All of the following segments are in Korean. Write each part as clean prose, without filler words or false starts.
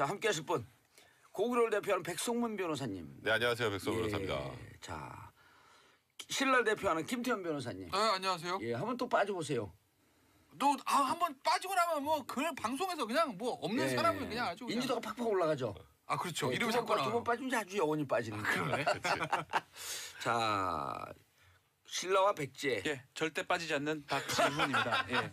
자, 함께 하실 분. 고구려를 대표하는 백성문 변호사님. 네, 안녕하세요. 백성문 변호사입니다. 자, 신라를 대표하는 김태현 변호사님. 네, 안녕하세요. 예, 한번 또 빠져보세요. 또 한번 빠지고 나면 뭐 그냥 방송에서 그냥 뭐 없는 사람을 그냥 아주 그냥. 인지도가 팍팍 올라가죠. 아, 그렇죠. 예, 이름이 자꾸 나와요. 두번 빠지면 아주 영원히 빠지는 거예요. 자, 신라와 백제. 예, 절대 빠지지 않는 박지훈입니다. 예.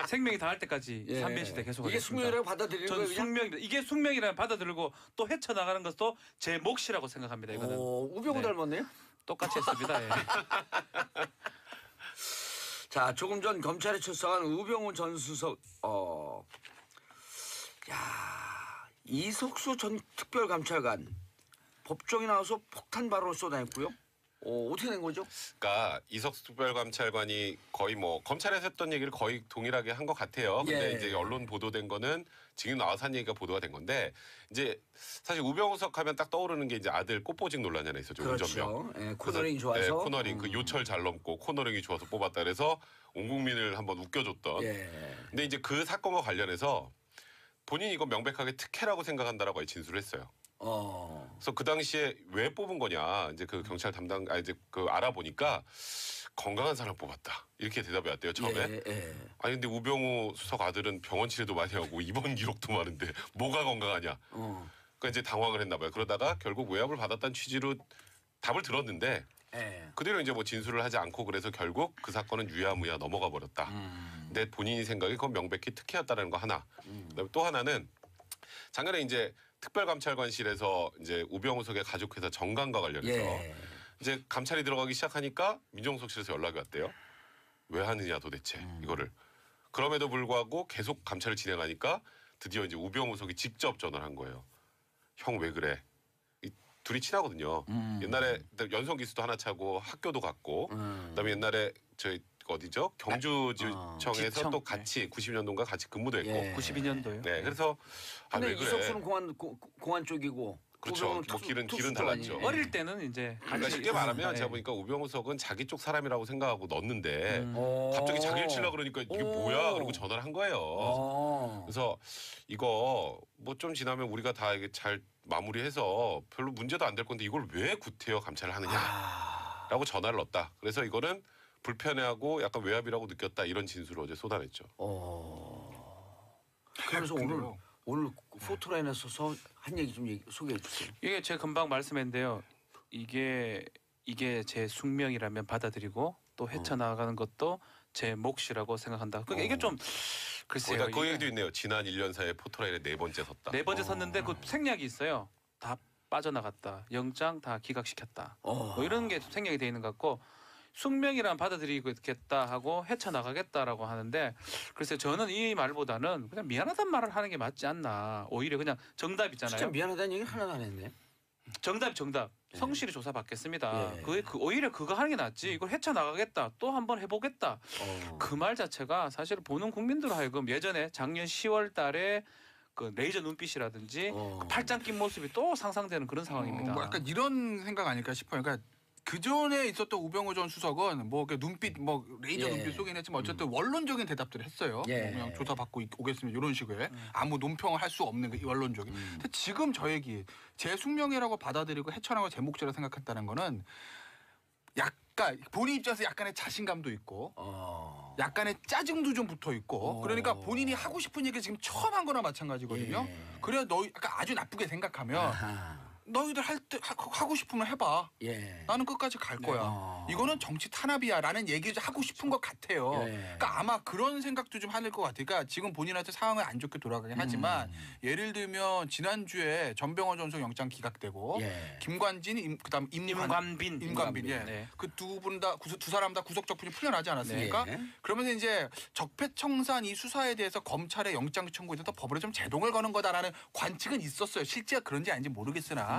생명이 다할 때까지 예. 삼변시대 계속 이게 하겠습니다. 숙명이라고 받아들이는 전 거예요, 그냥? 숙명입니다. 이게 숙명이라면 받아들이고 또 헤쳐나가는 것도 제 몫이라고 생각합니다. 이거는. 우병우 네. 닮았네요. 똑같이 했습니다. 예. 자, 조금 전 검찰에 출석한 우병우 전 수석, 이석수 전 특별감찰관 법정에 나와서 폭탄 발언을 쏟아냈고요. 어떻게 된 거죠? 그러니까 이석수 특별감찰관이 거의 뭐 검찰에서 했던 얘기를 거의 동일하게 한 것 같아요. 근데 예. 이제 언론 보도된 거는 지금 나와서 한 얘기가 보도가 된 건데 이제 사실 우병우석 하면 딱 떠오르는 게 이제 아들 꽃보직 논란이 하나 있었죠. 운전병. 그렇죠. 예, 코너링이 좋아서. 네, 코너링 그 요철 잘 넘고 코너링이 좋아서 뽑았다 그래서 온 국민을 한번 웃겨줬던. 예. 근데 이제 그 사건과 관련해서 본인이 이거 명백하게 특혜라고 생각한다라고 진술을 했어요. 그래서 그 당시에 왜 뽑은 거냐 이제 그 경찰 담당 이제 그 알아보니까 건강한 사람 뽑았다 이렇게 대답이 왔대요 처음에. 예. 아니 근데 우병우 수석 아들은 병원 치료도 많이 하고 입원 기록도 많은데 뭐가 건강하냐. 그러니까 이제 당황을 했나 봐요. 그러다가 결국 외압을 받았다는 취지로 답을 들었는데 그대로 이제 뭐 진술을 하지 않고 그래서 결국 그 사건은 유야무야 넘어가 버렸다. 근데 본인이 생각이 그건 명백히 특혜였다는 거 하나. 그다음에 또 하나는 작년에 이제 특별감찰관실에서 이제 우병우석의 가족회사 정강과 관련해서 이제 감찰이 들어가기 시작하니까 민정수석실에서 연락이 왔대요. 왜 하느냐 도대체 이거를. 그럼에도 불구하고 계속 감찰을 진행하니까 드디어 이제 우병우석이 직접 전화를 한 거예요. 형 왜 그래? 둘이 친하거든요. 옛날에 연성기수도 하나 차고 학교도 갔고 그다음에 옛날에 저희 어디죠? 경주지청에서 지청. 또 같이 90년도인가 같이 근무도 했고. 92년도요. 네, 그래서 근데 왜 그래? 이석수는 공안 쪽이고. 그렇죠. 우병우는 뭐 길은 특수 달랐죠. 쪽아니에요. 어릴 때는 이제 그러니까 같이 쉽게 말하면 예. 제가 보니까 우병우석은 자기 쪽 사람이라고 생각하고 넣었는데 오. 갑자기 자기를 치려고 그러니까 이게 뭐야? 그러고 전화를 한 거예요. 그래서 이거 뭐 좀 지나면 우리가 다 이게 잘 마무리해서 별로 문제도 안 될 건데 이걸 왜 구태여 감찰을 하느냐라고 전화를 넣었다. 그래서 이거는 불편해하고 약간 외압이라고 느꼈다 이런 진술을 어제 쏟아냈죠. 그래서 오늘 포토라인에서 한 얘기 좀 소개해 주세요. 이게 제가 금방 말씀했는데요. 이게 제 숙명이라면 받아들이고 또 헤쳐나가는 것도 제 몫이라고 생각한다. 그러니까 이게 좀 글쎄요. 거기다 그 얘기도 있네요. 지난 1년 사이에 포토라인에 4번째 섰다. 4번째 섰는데 그 생략이 있어요. 다 빠져나갔다. 영장 다 기각시켰다. 뭐 이런 게 생략이 돼 있는 것 같고 숙명이란 받아들이겠다 하고 헤쳐나가겠다라고 하는데 글쎄 저는 이 말보다는 그냥 미안하단 말을 하는 게 맞지 않나. 오히려 그냥 정답 있잖아요. 진짜 미안하다는 얘기 하나도 안 했네. 정답. 성실히 조사 받겠습니다. 예. 오히려 그거 하는 게 낫지. 이걸 헤쳐나가겠다. 또 한번 해보겠다. 그 말 자체가 사실 보는 국민들 하여금 예전에 작년 10월 달에 그 레이저 눈빛이라든지 그 팔짱 낀 모습이 또 상상되는 그런 상황입니다. 뭐 약간 이런 생각 아닐까 싶어요. 그러니까 그 전에 있었던 우병우 전 수석은 뭐 눈빛 뭐 레이저 눈빛 쏘긴 했지만 어쨌든 원론적인 대답들을 했어요. 그냥 조사 받고 오겠습니다 이런 식의 아무 논평을 할 수 없는 그 원론적인. 근데 지금 저 얘기 제 숙명이라고 받아들이고 헤쳐나가고 제 몫이라고 생각했다는 거는 약간 본인 입장에서 약간의 자신감도 있고 약간의 짜증도 좀 붙어 있고 그러니까 본인이 하고 싶은 얘기 지금 처음 한 거나 마찬가지거든요. 그래야 너 약간 아주 나쁘게 생각하면 너희들 할 때 하고 싶으면 해봐. 나는 끝까지 갈 거야. 이거는 정치 탄압이야라는 얘기를 하고 싶은 것 같아요. 그러니까 아마 그런 생각도 좀 하는 것 같아요. 그러니까 지금 본인한테 상황을 안 좋게 돌아가긴 하지만 예를 들면 지난주에 전병헌 전속 영장 기각되고 김관진 그다음 임관빈 그 두 분 다 두 사람 다 구속 적분이 풀려나지 않았습니까? 그러면서 이제 적폐청산 이 수사에 대해서 검찰의 영장 청구에 대해서 법으로 좀 제동을 거는 거다라는 관측은 있었어요. 실제가 그런지 아닌지 모르겠으나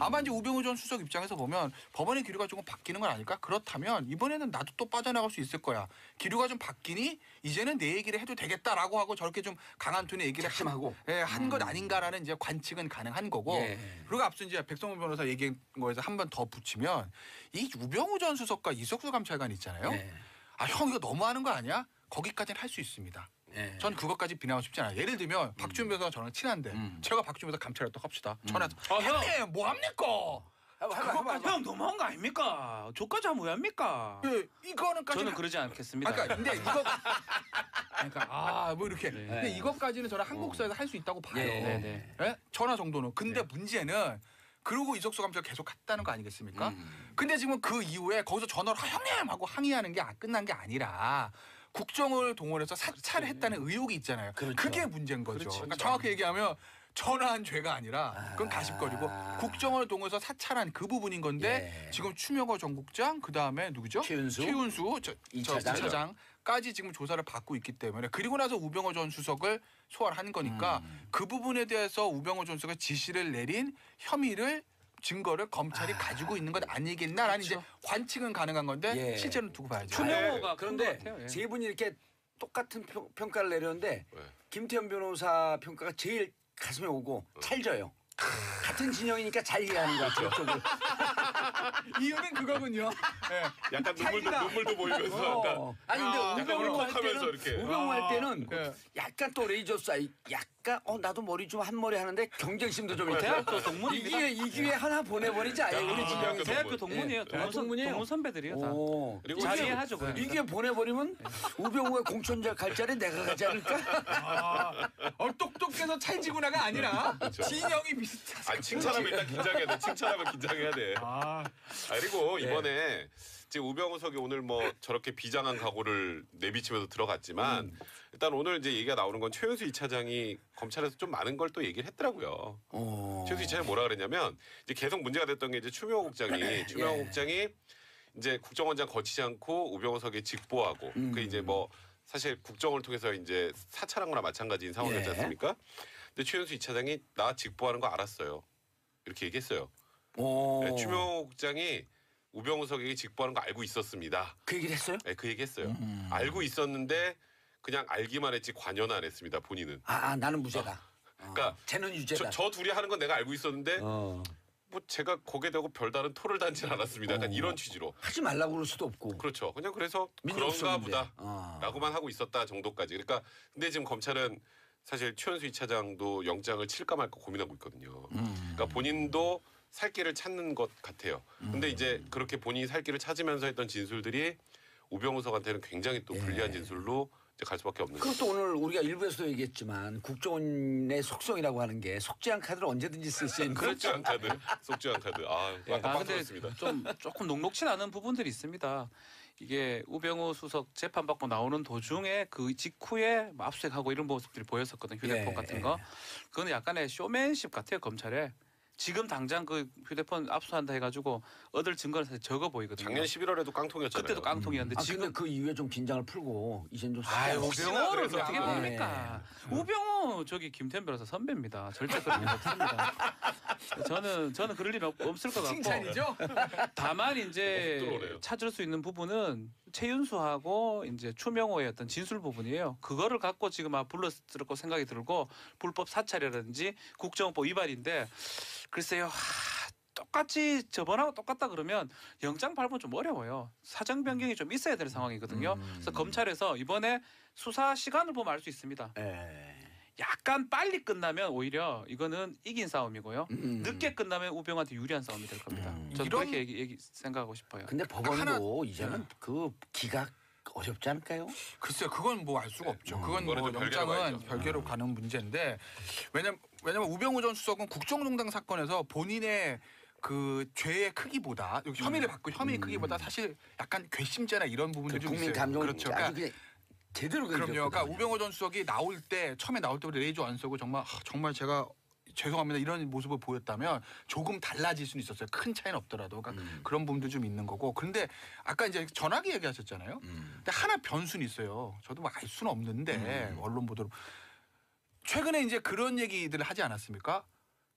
아마 이제 우병우 전 수석 입장에서 보면 법원의 기류가 조금 바뀌는 건 아닐까? 그렇다면 이번에는 나도 또 빠져나갈 수 있을 거야. 기류가 좀 바뀌니 이제는 내 얘기를 해도 되겠다라고 하고 저렇게 좀 강한 톤의 얘기를 한 것 아닌가라는 이제 관측은 가능한 거고. 그리고 앞서 이제 백성문 변호사 얘기한 거에서 한 번 더 붙이면 이 우병우 전 수석과 이석수 감찰관 있잖아요. 아, 형 이거 너무하는 거 아니야? 거기까지는 할 수 있습니다. 예. 전 그것까지 비난하고 싶지 않아요. 예를 들면 박주민 변호사가 저랑 친한데 제가 박주민 변호사 감찰했다고 합시다. 전화해서 형님 뭐 합니까? 형 너무한 거 아닙니까? 저까지 하면 왜 합니까? 예, 이거는까지 저는 그러지 않겠습니다. 그러니까 근데 이거 그러니까 뭐 이렇게 근데 이것까지는 저는 한국사에서 할 수 있다고 봐요. 네. 예? 전화 정도는. 근데 문제는 그러고 이석수 감찰 계속 갔다는 거 아니겠습니까? 근데 지금 그 이후에 거기서 전화로 형님 하고 항의하는 게 끝난 게 아니라 국정을 동원해서 사찰을 했다는 의혹이 있잖아요. 그렇죠. 그게 문제인 거죠. 그렇죠. 그러니까 정확히 얘기하면 전화한 죄가 아니라 그건 가십거리고 국정을 동원해서 사찰한 그 부분인 건데 지금 추명호 전국장 그다음에 누구죠? 최윤수 이 차장까지 지금 조사를 받고 있기 때문에 그리고 나서 우병호 전 수석을 소환을 한 거니까 그 부분에 대해서 우병호 전 수석이 지시를 내린 혐의를 증거를 검찰이 가지고 있는 것 아니겠나라는 이제 관측은 가능한 건데 실제로는 두고 봐야죠. 추명호가 그런데 큰 것 같아요. 세 분이 이렇게 똑같은 평가를 내렸는데 네. 김태현 변호사 평가가 제일 가슴에 오고 찰져요. 같은 진영이니까 잘 이해하는 것 같아요. 그쪽을. 이유는 그거군요. 네. 약간 눈물도 보이면서 약간 아니 근데 약간 우병우 할 울컥하면서 때는 이렇게. 우병우 할 때는 네. 약간 또 레이저 사이 약간 나도 머리 좀 한 머리 하는데 경쟁심도 좀 있고 대학교 동문입니다. 이 기회 하나 보내버리지 아예 우리 진영에서 대학교 동문이에요. 동문이에요? 동문 선배들이요 다. 오. 그리고 잘 이게 이해하죠. 그러니까. 이게 보내버리면 우병우가 공천자 갈 자리 내가 가지 않을까? 똑똑해서 찰지구나가 아니라 진영이 비슷해서. 칭찬하면 일단 긴장해야 돼. 칭찬하면 긴장해야 돼. 그리고 이번에 지금 우병우 석이 오늘 뭐 저렇게 비장한 각오를 내비치면서 들어갔지만 일단 오늘 이제 얘기가 나오는 건 최윤수 이 차장이 검찰에서 좀 많은 걸 또 얘기를 했더라고요. 최윤수 이 차장이 뭐라 그랬냐면 이제 계속 문제가 됐던 게 이제 추명호 국장이 이제 국정원장 거치지 않고 우병우 석에 직보하고 그 이제 뭐 사실 국정을 통해서 이제 사찰한 거나 마찬가지인 상황이었지 않습니까? 근데 최윤수 이 차장이 나 직보하는 거 알았어요. 이렇게 얘기했어요. 네, 추명호 국장이 우병우 석에게 직보하는 거 알고 있었습니다. 그 얘기를 했어요? 네, 그 얘기했어요. 알고 있었는데 그냥 알기만 했지 관여는 안 했습니다. 본인은. 나는 무죄다. 그러니까 쟤는 유죄다. 저 둘이 하는 건 내가 알고 있었는데 뭐 제가 거기에 대고 별다른 토를 단지 않았습니다. 약간 이런 취지로. 하지 말라고 그럴 수도 없고. 그렇죠. 그냥 그래서 민정수석인데. 그런가 보다라고만 하고 있었다 정도까지. 그러니까 근데 지금 검찰은 사실 최은수 이 차장도 영장을 칠까 말까 고민하고 있거든요. 그러니까 본인도 살 길을 찾는 것 같아요. 근데 이제 그렇게 본인이 살 길을 찾으면서 했던 진술들이 우병우 석한테는 굉장히 또 불리한 진술로 이제 갈 수밖에 없는 거죠. 그것도 오늘 우리가 일부에서도 얘기했지만 국정원의 속성이라고 하는 게 속죄한 카드를 언제든지 쓸 수 있는 속죄한 카드. 속죄한 카드. 근데 빡빡했습니다. 좀 조금 녹록치 않은 부분들이 있습니다. 이게 우병우 수석 재판 받고 나오는 도중에 그 직후에 압수수색하고 이런 모습들이 보였었거든요. 휴대폰 같은 거. 그건 약간의 쇼맨십 같아요. 검찰에. 지금 당장 그 휴대폰 압수한다 해가지고 얻을 증거는 사실 적어 보이거든요. 작년 11월에도 깡통이었잖아요. 그때도 깡통이었는데 지금 지금 그 이후에 좀 긴장을 풀고 이젠 좀 우병우를 그래서. 어떻게 봅니까? 우병우 저기 김태현 변호사 선배입니다. 절대 그럴 일 없습니다. 저는 그럴 일 없을 것 같고. 칭찬이죠? 다만 이제 들어오네요. 찾을 수 있는 부분은 최윤수하고 이제 추명호의 어떤 진술 부분이에요. 그거를 갖고 지금 불렀을 거 생각이 들고 불법 사찰이라든지 국정원법 위반인데 글쎄요. 똑같이 저번하고 똑같다 그러면 영장 발부 좀 어려워요. 사정 변경이 좀 있어야 되는 상황이거든요. 그래서 검찰에서 이번에 수사 시간을 보면 알 수 있습니다. 약간 빨리 끝나면 오히려 이거는 이긴 싸움이고요. 늦게 끝나면 우병우한테 유리한 싸움이 될 겁니다. 저는 이런- 그렇게 생각하고 싶어요. 근데 법원도 이제는 그 기각 어렵지 않을까요? 글쎄요, 그건 뭐 알 수가 없죠. 그건 뭐 그거는 좀 별개로 영장은 가야죠. 별개로 가는 문제인데 왜냐면 우병우 전 수석은 국정농단 사건에서 본인의 그 죄의 크기보다 혐의를 받고 혐의의 크기보다 사실 약간 괘씸죄나 이런 부분들이 좀 국민 있어요. 감정을 그렇죠. 아주 그러니까 그냥 제대로 그럼요. 그러니까 그려줬거든요. 우병우 전 수석이 처음에 나올 때부터 레이저 안 쓰고 정말 제가 죄송합니다 이런 모습을 보였다면 조금 달라질 수는 있었어요. 큰 차이는 없더라도 그러니까 그런 부분도 좀 있는 거고. 그런데 아까 이제 전화기 얘기하셨잖아요. 근데 하나 변수는 있어요. 저도 뭐 알 수는 없는데 언론 보도로 최근에 이제 그런 얘기들을 하지 않았습니까?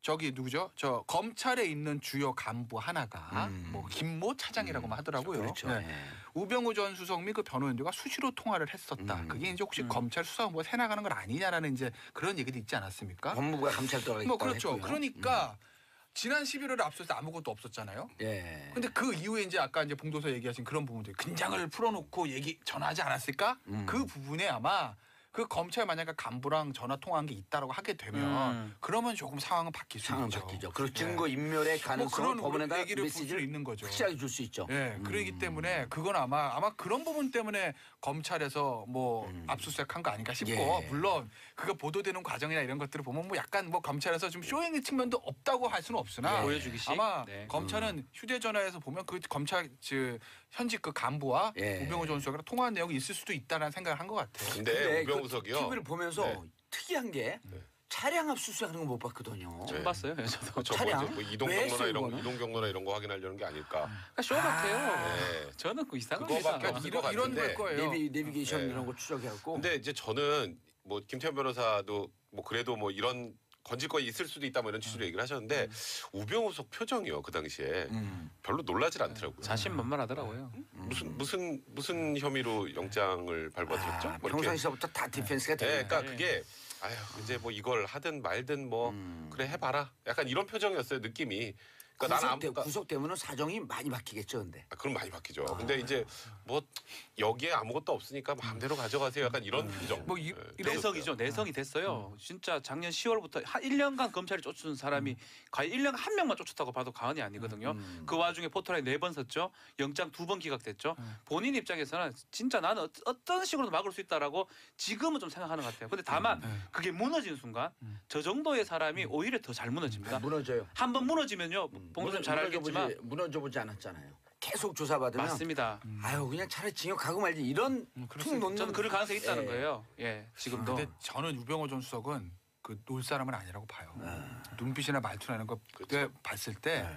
저기 누구죠? 저 검찰에 있는 주요 간부 하나가 뭐 김모 차장이라고만 하더라고요. 그렇죠. 네. 우병우 전 수석 및 그 변호인들과 수시로 통화를 했었다. 그게 이제 혹시 검찰 수사본부가 새 나가는 건 아니냐라는 이제 그런 얘기도 있지 않았습니까? 법무부가 감찰 들어가 뭐 있다고 그렇죠. 했고요. 그러니까 지난 11월에 앞서서 아무것도 없었잖아요. 예. 근데 그 이후에 이제 아까 이제 봉도서 얘기하신 그런 부분들 긴장을 풀어놓고 전화하지 않았을까? 그 부분에 아마 그 검찰 만약에 간부랑 전화 통화한 게 있다라고 하게 되면 그러면 조금 상황은 바뀔 수 있죠. 바뀌죠. 그리고 증거 인멸의 가능성을 법원에다 얘기를 메시지를 있는 거죠. 확실하게 줄 수 있죠. 네, 그러기 때문에 그건 아마 그런 부분 때문에 검찰에서 뭐 압수수색한 거 아닌가 싶고 예. 물론 그거 보도되는 과정이나 이런 것들을 보면 뭐 약간 뭐 검찰에서 좀 쇼잉의 측면도 없다고 할 수는 없으나 보여주기식. 아마 네. 검찰은 휴대전화에서 보면 그 검찰 현직 그 간부와 예. 우병우 전 수석이랑 통화한 내용이 있을 수도 있다라는 생각을 한 것 같아요. 근데 우병우석이요. TV를 보면서 네. 특이한 게 차량 압수수색하는 거 못 봤거든요. 처음 봤어요. 저도. 저 차량? 뭐 이동 왜 경로나 했어요, 이런 이거는? 이동 경로나 이런 거 확인하려는 게 아닐까. 그러니까 쇼 같아요. 네. 저는 그 이상합니다. 그거밖에 없을 것 이런 같은데. 걸 거예요. 내비게이션 네. 이런 거 추적해갖고. 근데 이제 저는 뭐 김태현 변호사도 뭐 그래도 뭐 이런 건질 거 있을 수도 있다 뭐 이런 취지로 얘기를 하셨는데 우병우석 표정이요 그 당시에 별로 놀라질 않더라고요. 자신만만하더라고요. 무슨 혐의로 영장을 발부하셨죠? 뭐 이렇게. 평상시부터 다 디펜스가 네, 되네. 그러니까 그게 아휴 이제 뭐 이걸 하든 말든 뭐 그래 해봐라. 약간 이런 표정이었어요 느낌이. 그러니까 구속되면은 사정이 많이 바뀌겠죠, 근데. 그럼 많이 바뀌죠. 근데 이제 뭐 여기에 아무것도 없으니까 마음대로 가져가세요. 약간 이런 표정. 뭐 네, 내성이죠. 내성이 됐어요. 진짜 작년 10월부터 한 1년간 검찰이 쫓은 사람이 과연 1년 한 명만 쫓았다고 봐도 과언이 아니거든요. 그 와중에 포털에 4번 섰죠. 영장 2번 기각됐죠. 본인 입장에서는 진짜 나는 어떤 식으로도 막을 수 있다라고 지금은 좀 생각하는 것 같아요. 근데 다만 그게 무너지는 순간 저 정도의 사람이 오히려 더 잘 무너집니다. 무너져요. 한번 무너지면요. 봉도님 잘 알겠지만 무너져보지 않았잖아요. 계속 조사받으면. 맞습니다. 아유 그냥 차라리 징역 가고 말지 이런 툭 놓는. 저는 그럴 가능성이 있다는 예. 거예요. 예, 지금도. 근데 저는 우병우 전 수석은 그 놀 사람은 아니라고 봐요. 눈빛이나 말투나 이런 거 그때 봤을 때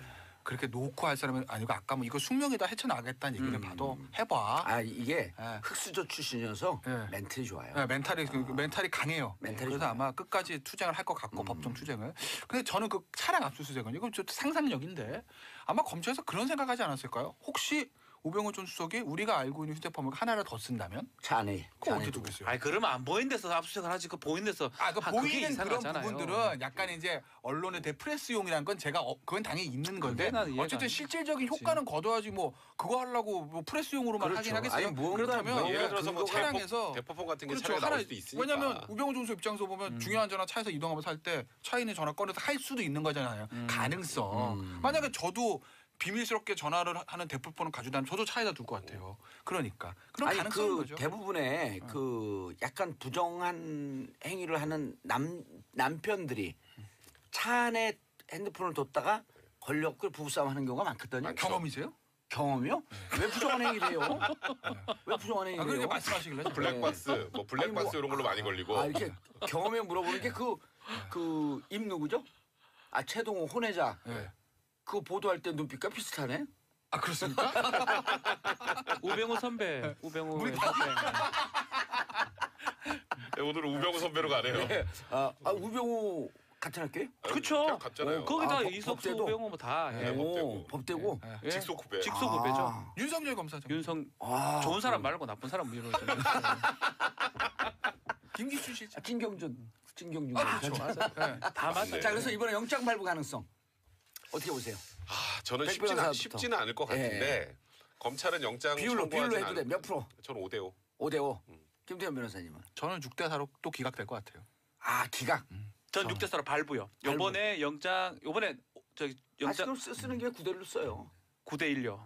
그렇게 놓고 할 사람은 아니고 아까 뭐 이거 숙명이다 헤쳐나가겠다는 얘기를 봐도 해봐. 아 이게 예. 흑수저 출신이어서 예. 멘틀이 좋아요. 네, 멘탈이 강해요. 멘탈이 그래서 좋아요. 아마 끝까지 투쟁을 할 것 같고 법정 투쟁을. 근데 저는 그 차량 압수수색은 이건 좀 상상력인데 아마 검찰에서 그런 생각하지 않았을까요? 혹시 우병우 전 수석이 우리가 알고 있는 휴대폰을 하나를 더 쓴다면 차 안에. 그거 어떻게 두겠어요? 아니 그러면 안 보이는 데서 압수수색을 하지 그 보이는 데서 그 그게 보이는 그런 이상하잖아요. 부분들은 약간 이제 언론의 대프레스용이라는 건 제가 그건 당연히 있는 건데 나는 이해가 어쨌든 안 실질적인 효과는 거둬야지 뭐 그거 하려고 뭐 프레스용으로만 그렇죠. 하긴 하겠어요. 아니, 뭔가 그렇다면 뭐 예를 들어서 뭐 차량에서 대포폰 같은 게 그렇죠. 차량에 나올 수도 있으니까. 왜냐면 우병우 전수 입장에서 보면 중요한 전화 차에서 이동하면서 할 때 차에 있는 전화 꺼내서 할 수도 있는 거잖아요. 가능성. 만약에 저도 비밀스럽게 전화를 하는 대포폰을 가지고 다니면 저도 차에다 둘 것 같아요. 그러니까 그런 아니 가능성인 그 거죠. 대부분의 그 약간 부정한 행위를 하는 남편들이 차 안에 핸드폰을 뒀다가 걸렸고 부부싸움 하는 경우가 많거든요. 경험이세요? 경험이요? 왜 부정한 행위를 해요? 왜 부정한 행위를 그렇게 해요? 말씀하시길래 블랙박스 뭐 블랙박스 아니, 뭐, 이런 걸로 많이 걸리고. 아 이렇게 경험에 물어보는 게 그 임 누구죠? 아 최동호 혼외자. 네. 그거 보도할 때 눈빛과 비슷하네. 아 그렇습니까? 우병우 선배, 우병우 선배. 네, 오늘 우병우 선배로 가네요. 네. 우병우 같은 학교예요? 그렇죠. 같잖아요. 거기 다 아, 이석수, 법대도? 우병우 뭐 다. 예. 오, 법대고. 예. 직속 후배. 직속 후배죠. 아. 윤석열 검사장. 윤성 아, 좋은 사람 말고 나쁜 사람 이런 거. 김기춘 실장. 진경준. 그렇죠. 맞아요. 다 맞아요. 자 그래서 이번에 영장 발부 가능성 어떻게 보세요? 저는 백 쉽지는 변호사부터. 않을 것 같은데 검찰은 영장 비율로 청구하진 해도 돼. 않- 몇 프로? 저는 5대5. 5대5. 김태현 변호사님은? 저는 6대4로 또 기각될 것 같아요. 아 기각. 전 6대4로 발부요. 요번에 영장 요번에 저기 영장 지금 쓰는 게 9대를 써요. 9대1요.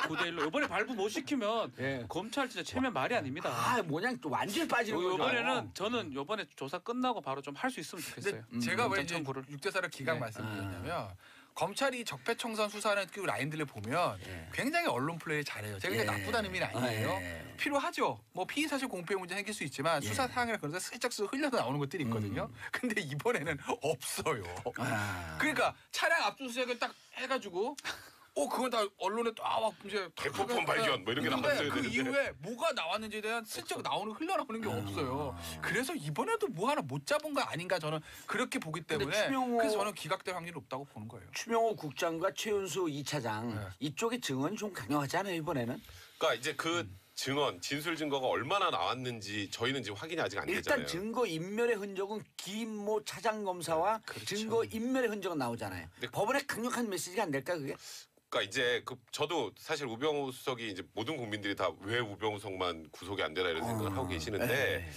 9대1로 요번에 발부 못 시키면 예. 검찰 진짜 체면 말이 아닙니다. 아 뭐냐 또 완전히 빠지는 거죠. 요번에는 저는 요번에 조사 끝나고 바로 좀 할 수 있으면 좋겠어요. 근데 제가 왜 영장 이제 청구를. 6대4를 기각 네. 말씀드렸냐면 검찰이 적폐청산 수사하는 그 라인들을 보면 예. 굉장히 언론 플레이를 잘해요. 제가 이게 예. 나쁘다는 의미는 아니에요. 예. 필요하죠. 뭐 피의 사실 공표의 문제 생길 수 있지만 수사 사항이나 그런 데 슬쩍 흘려서 나오는 것들이 있거든요. 근데 이번에는 없어요. 아. 그러니까 차량 압수수색을 딱 해가지고 그건 다 언론에 막 이제 대포폰 발견 뭐 이런 게 근데 나왔어야 그 되는데. 이후에 뭐가 나왔는지에 대한 슬쩍 흘러나오는 게 없어요. 그래서 이번에도 뭐 하나 못 잡은 거 아닌가 저는 그렇게 보기 때문에 그래서 저는 기각될 확률이 높다고 보는 거예요. 추명호 국장과 최윤수 2차장 네. 이쪽의 증언이 좀 강력하지 않아요 이번에는? 그러니까 이제 그 증언, 진술 증거가 얼마나 나왔는지 저희는 지금 확인이 아직 안 되잖아요. 일단 증거 인멸의 흔적은 김모 차장 검사와 증거 인멸의 흔적은 나오잖아요. 근데 법원에 강력한 메시지가 안 될까 그게? 그러니까 이제 저도 사실 우병우 수석이 이제 모든 국민들이 다 왜 우병우석만 구속이 안 되나 이런 생각을 하고 계시는데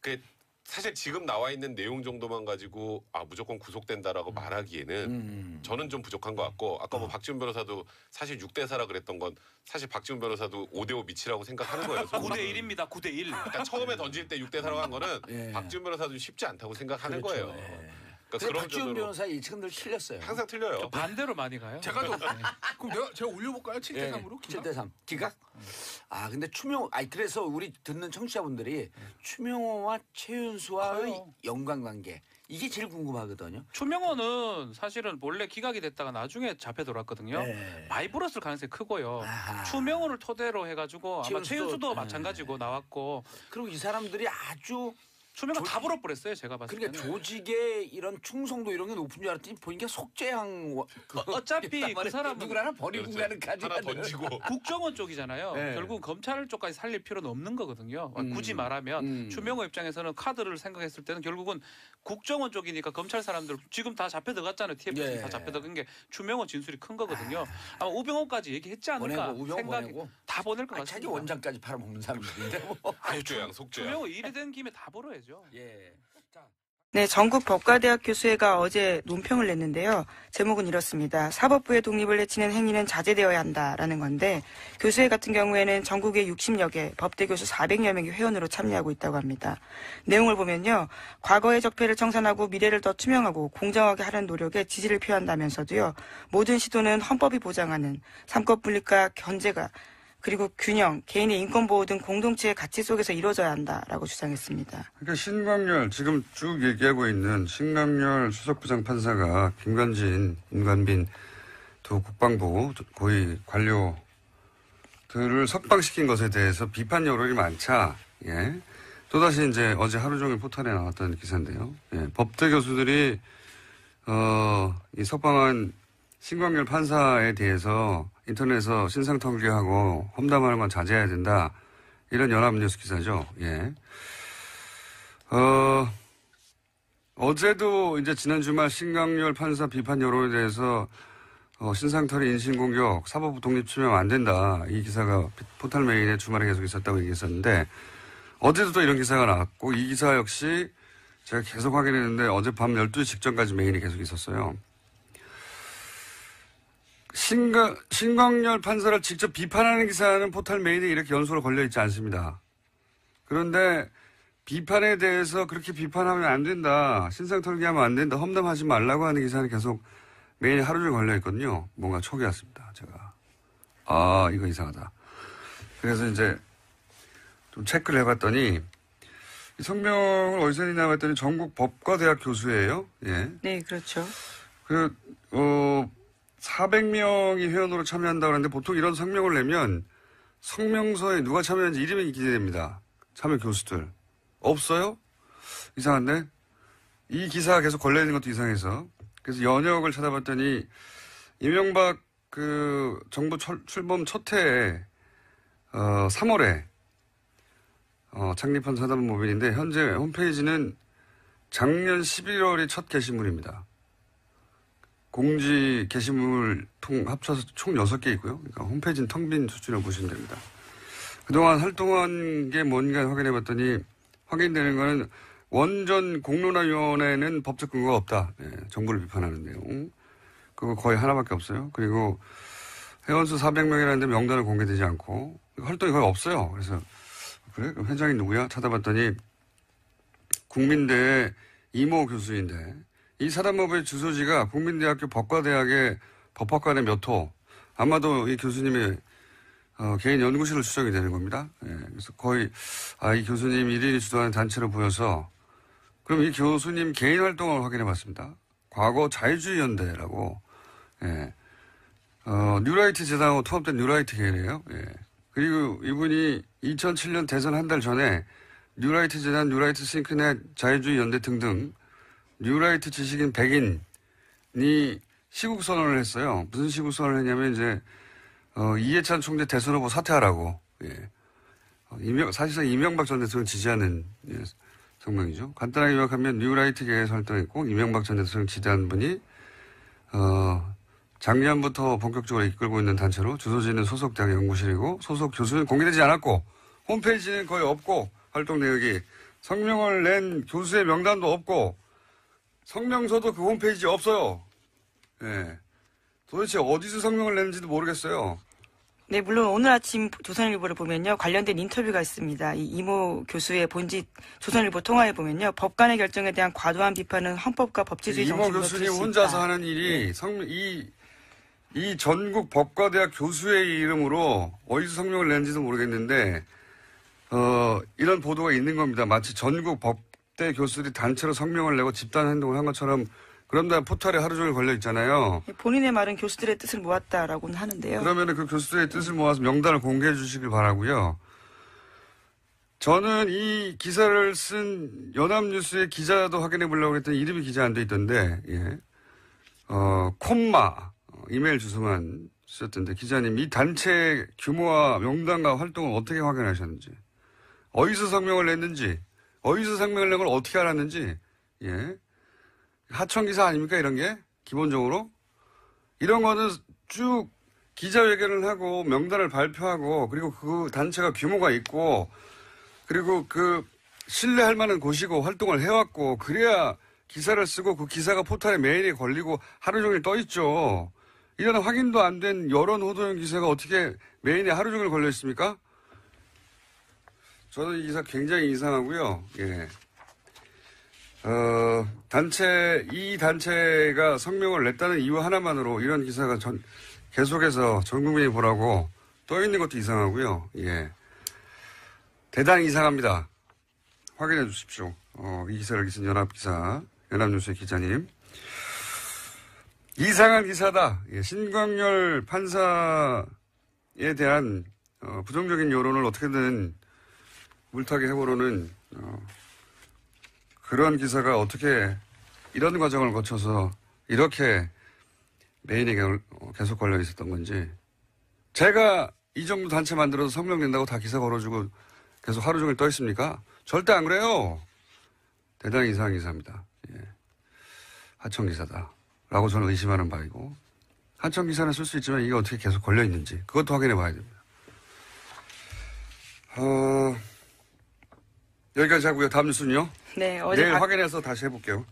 그 사실 지금 나와 있는 내용 정도만 가지고 무조건 구속된다라고 말하기에는 저는 좀 부족한 것 같고 아까 뭐 박지훈 변호사도 사실 6대4라 그랬던 건 사실 박지훈 변호사도 5대5 미치라고 생각하는 거예요. 9대1입니다. 9대1. 그러니까 처음에 던질 때 6대4라고 한 거는 박지훈 변호사도 쉽지 않다고 생각하는 그렇죠. 거예요. 근데 그러니까 박지훈 정도로 변호사 예측은 늘 틀렸어요. 항상 틀려요. 반대로 많이 가요. 제가 그럼 제가 올려볼까요? 7대3으로? 7대3 기각? 근데 그래서 우리 듣는 청취자분들이 추명호와 최윤수와의 커요. 연관관계 이게 제일 궁금하거든요. 추명호는 사실은 원래 기각이 됐다가 나중에 잡혀 들어왔거든요. 네. 많이 불었을 가능성이 크고요. 아하. 추명호를 토대로 해가지고 아마 최윤수도, 최윤수도 마찬가지고 나왔고 그리고 이 사람들이 아주 추명호 다 불어버렸어요. 제가 봤을 때는. 그러니까 조직의 이런 충성도 이런 게 높은 줄 알았더니 보니까 속죄양 어차피 그 사람은 누굴 하나 버리고 가는 까지 하나 던지고 국정원 쪽이잖아요. 네. 결국 검찰 쪽까지 살릴 필요는 없는 거거든요. 굳이 말하면 추명호 입장에서는 카드를 생각했을 때는 결국은 국정원 쪽이니까 검찰 사람들 지금 다 잡혀 들어갔잖아요. TFC 다 잡혀 들어간 게 추명호 진술이 큰 거거든요. 아마 우병호까지 얘기했지 않을까 우병호 생각이 보내고 다 보낼 것 자기 같습니다. 원장까지 팔아먹는 사람들인데 뭐. 속죄양. 추명호 일이 된 김에 다 벌어야죠. 예. 네, 전국 법과대학 교수회가 어제 논평을 냈는데요. 제목은 이렇습니다. 사법부의 독립을 해치는 행위는 자제되어야 한다라는 건데 교수회 같은 경우에는 전국의 60여 개 법대 교수 400여 명이 회원으로 참여하고 있다고 합니다. 내용을 보면요. 과거의 적폐를 청산하고 미래를 더 투명하고 공정하게 하려는 노력에 지지를 표한다면서도요. 모든 시도는 헌법이 보장하는 삼권분립과 견제가 그리고 균형, 개인의 인권보호 등 공동체의 가치 속에서 이루어져야 한다라고 주장했습니다. 그러니까 신광열 지금 쭉 얘기하고 있는 신광열 수석부장판사가 김관진, 임관빈 두 국방부 고위 관료들을 석방시킨 것에 대해서 비판 여론이 많자. 예. 또다시 이제 어제 하루 종일 포털에 나왔던 기사인데요. 예. 법대 교수들이 이 석방한 신광열 판사에 대해서 인터넷에서 신상털기하고 험담하는 건 자제해야 된다. 이런 연합뉴스 기사죠. 예. 어제도 이제 지난 주말 신광열 판사 비판 여론에 대해서 신상털이 인신공격, 사법부 독립 추명 안 된다. 이 기사가 포털 메인에 주말에 계속 있었다고 얘기했었는데 어제도 또 이런 기사가 나왔고 이 기사 역시 제가 계속 확인했는데 어젯밤 12시 직전까지 메인이 계속 있었어요. 신광열 판사를 직접 비판하는 기사는 포털 메인에 이렇게 연속으로 걸려있지 않습니다. 그런데 비판에 대해서 그렇게 비판하면 안 된다. 신상털기하면 안 된다. 험담하지 말라고 하는 기사는 계속 메인에 하루 종일 걸려있거든요. 뭔가 촉이 왔습니다. 제가. 이거 이상하다. 그래서 이제 좀 체크를 해봤더니 이 성명을 어디서 했나 봤더니 전국 법과대학 교수예요. 예. 네, 그렇죠. 400명이 회원으로 참여한다고 하는데 보통 이런 성명을 내면 성명서에 누가 참여했는지 이름이 기재됩니다. 참여 교수들. 없어요? 이상한데? 이 기사가 계속 걸려있는 것도 이상해서. 그래서 연역을 찾아봤더니 이명박 정부 출범 첫 해에 3월에 창립한 사단법인인데 현재 홈페이지는 작년 11월이 첫 게시물입니다. 공지 게시물 합쳐서 총 6개 있고요. 그러니까 홈페이지는 텅 빈 수준으로 보시면 됩니다. 그동안 활동한 게 뭔가 확인해봤더니 확인되는 거는 원전 공론화위원회는 법적 근거가 없다. 네, 정부를 비판하는 내용. 그거 거의 하나밖에 없어요. 그리고 회원수 400명이라는데 명단은 공개되지 않고 활동이 거의 없어요. 그래서 그래? 그럼 회장이 누구야? 찾아봤더니 국민대의 이모 교수인데 이 사단법의 주소지가 국민대학교 법과대학의 법학관의 몇 호. 아마도 이 교수님의 개인 연구실로 추정이 되는 겁니다. 예, 그래서 거의 이 교수님 1인이 주도하는 단체로 보여서 그럼 이 교수님 개인 활동을 확인해봤습니다. 과거 자유주의 연대라고 예, 뉴라이트 재단하고 통합된 뉴라이트 계열이에요. 예. 그리고 이분이 2007년 대선 한 달 전에 뉴라이트 재단, 뉴라이트 싱크넷, 자유주의 연대 등등 뉴라이트 지식인 100인이 시국선언을 했어요. 무슨 시국선언을 했냐면 이제 이해찬 총재 대선 후보 사퇴하라고. 예. 사실상 이명박 전 대통령 지지하는 성명이죠. 간단하게 요약하면 뉴라이트계에서 활동했고 이명박 전 대통령 지지하는 분이 작년부터 본격적으로 이끌고 있는 단체로 주소지는 소속 대학 연구실이고 소속 교수는 공개되지 않았고 홈페이지는 거의 없고 활동 내역이 성명을 낸 교수의 명단도 없고 성명서도 그 홈페이지에 없어요. 예. 도대체 어디서 성명을 냈는지도 모르겠어요. 네, 물론 오늘 아침 조선일보를 보면요. 관련된 인터뷰가 있습니다. 이 이모 교수의 본지 조선일보 통화에 보면요. 법관의 결정에 대한 과도한 비판은 헌법과 법치주의 이모 정신과 교수님 혼자서 하는 일이 이 전국 법과대학 교수의 이름으로 어디서 성명을 낸지도 모르겠는데 이런 보도가 있는 겁니다. 마치 전국 법대 교수들이 단체로 성명을 내고 집단 행동을 한 것처럼 그런 다음 포털에 하루 종일 걸려 있잖아요. 본인의 말은 교수들의 뜻을 모았다라고는 하는데요. 그러면 그 교수들의 뜻을 모아서 명단을 공개해 주시길 바라고요. 저는 이 기사를 쓴 연합뉴스의 기자도 확인해 보려고 했더니 이름이 기자 안 돼 있던데, 예. 콤마, 이메일 주소만 쓰셨던데, 기자님, 이 단체 규모와 명단과 활동을 어떻게 확인하셨는지, 어디서 성명을 냈는지, 어디서 성명을 낸 걸 어떻게 알았는지, 예. 하청기사 아닙니까, 이런 게? 기본적으로? 이런 거는 쭉 기자회견을 하고 명단을 발표하고 그리고 그 단체가 규모가 있고 그리고 그 신뢰할 만한 곳이고 활동을 해왔고 그래야 기사를 쓰고 그 기사가 포털에 메일에 걸리고 하루 종일 떠 있죠. 이런 확인도 안 된 여론 호도형 기사가 어떻게 메일에 하루 종일 걸려 있습니까? 저는 이 기사 굉장히 이상하고요. 예. 이 단체가 성명을 냈다는 이유 하나만으로 이런 기사가 계속해서 전 국민이 보라고 떠 있는 것도 이상하고요. 예. 대단히 이상합니다. 확인해 주십시오. 이 기사를 쓴 연합뉴스의 기자님. 이상한 기사다. 예. 신광열 판사에 대한 부정적인 여론을 어떻게든 물타기 해보려는 그런 기사가 어떻게 이런 과정을 거쳐서 이렇게 메인에 계속 걸려 있었던 건지. 제가 이 정도 단체 만들어서 성명 낸다고 다 기사 걸어주고 계속 하루 종일 떠 있습니까? 절대 안 그래요. 대단히 이상한 기사입니다. 예. 하청 기사다. 라고 저는 의심하는 바이고. 하청 기사는 쓸 수 있지만 이게 어떻게 계속 걸려 있는지 그것도 확인해 봐야 됩니다. 여기까지 하고요. 다음 뉴스는요? 네, 내일 확인해서 다시 해볼게요.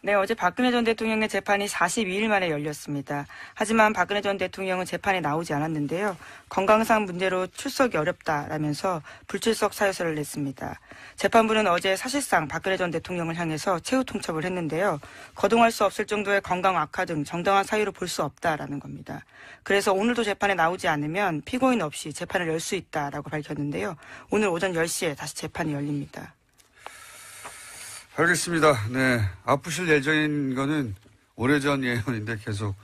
네, 어제 박근혜 전 대통령의 재판이 42일 만에 열렸습니다. 하지만 박근혜 전 대통령은 재판에 나오지 않았는데요. 건강상 문제로 출석이 어렵다라면서 불출석 사유서를 냈습니다. 재판부는 어제 사실상 박근혜 전 대통령을 향해서 최후 통첩을 했는데요. 거동할 수 없을 정도의 건강 악화 등 정당한 사유로 볼 수 없다라는 겁니다. 그래서 오늘도 재판에 나오지 않으면 피고인 없이 재판을 열 수 있다라고 밝혔는데요. 오늘 오전 10시에 다시 재판이 열립니다. 알겠습니다. 네. 아프실 예정인 거는 오래전 예언인데 계속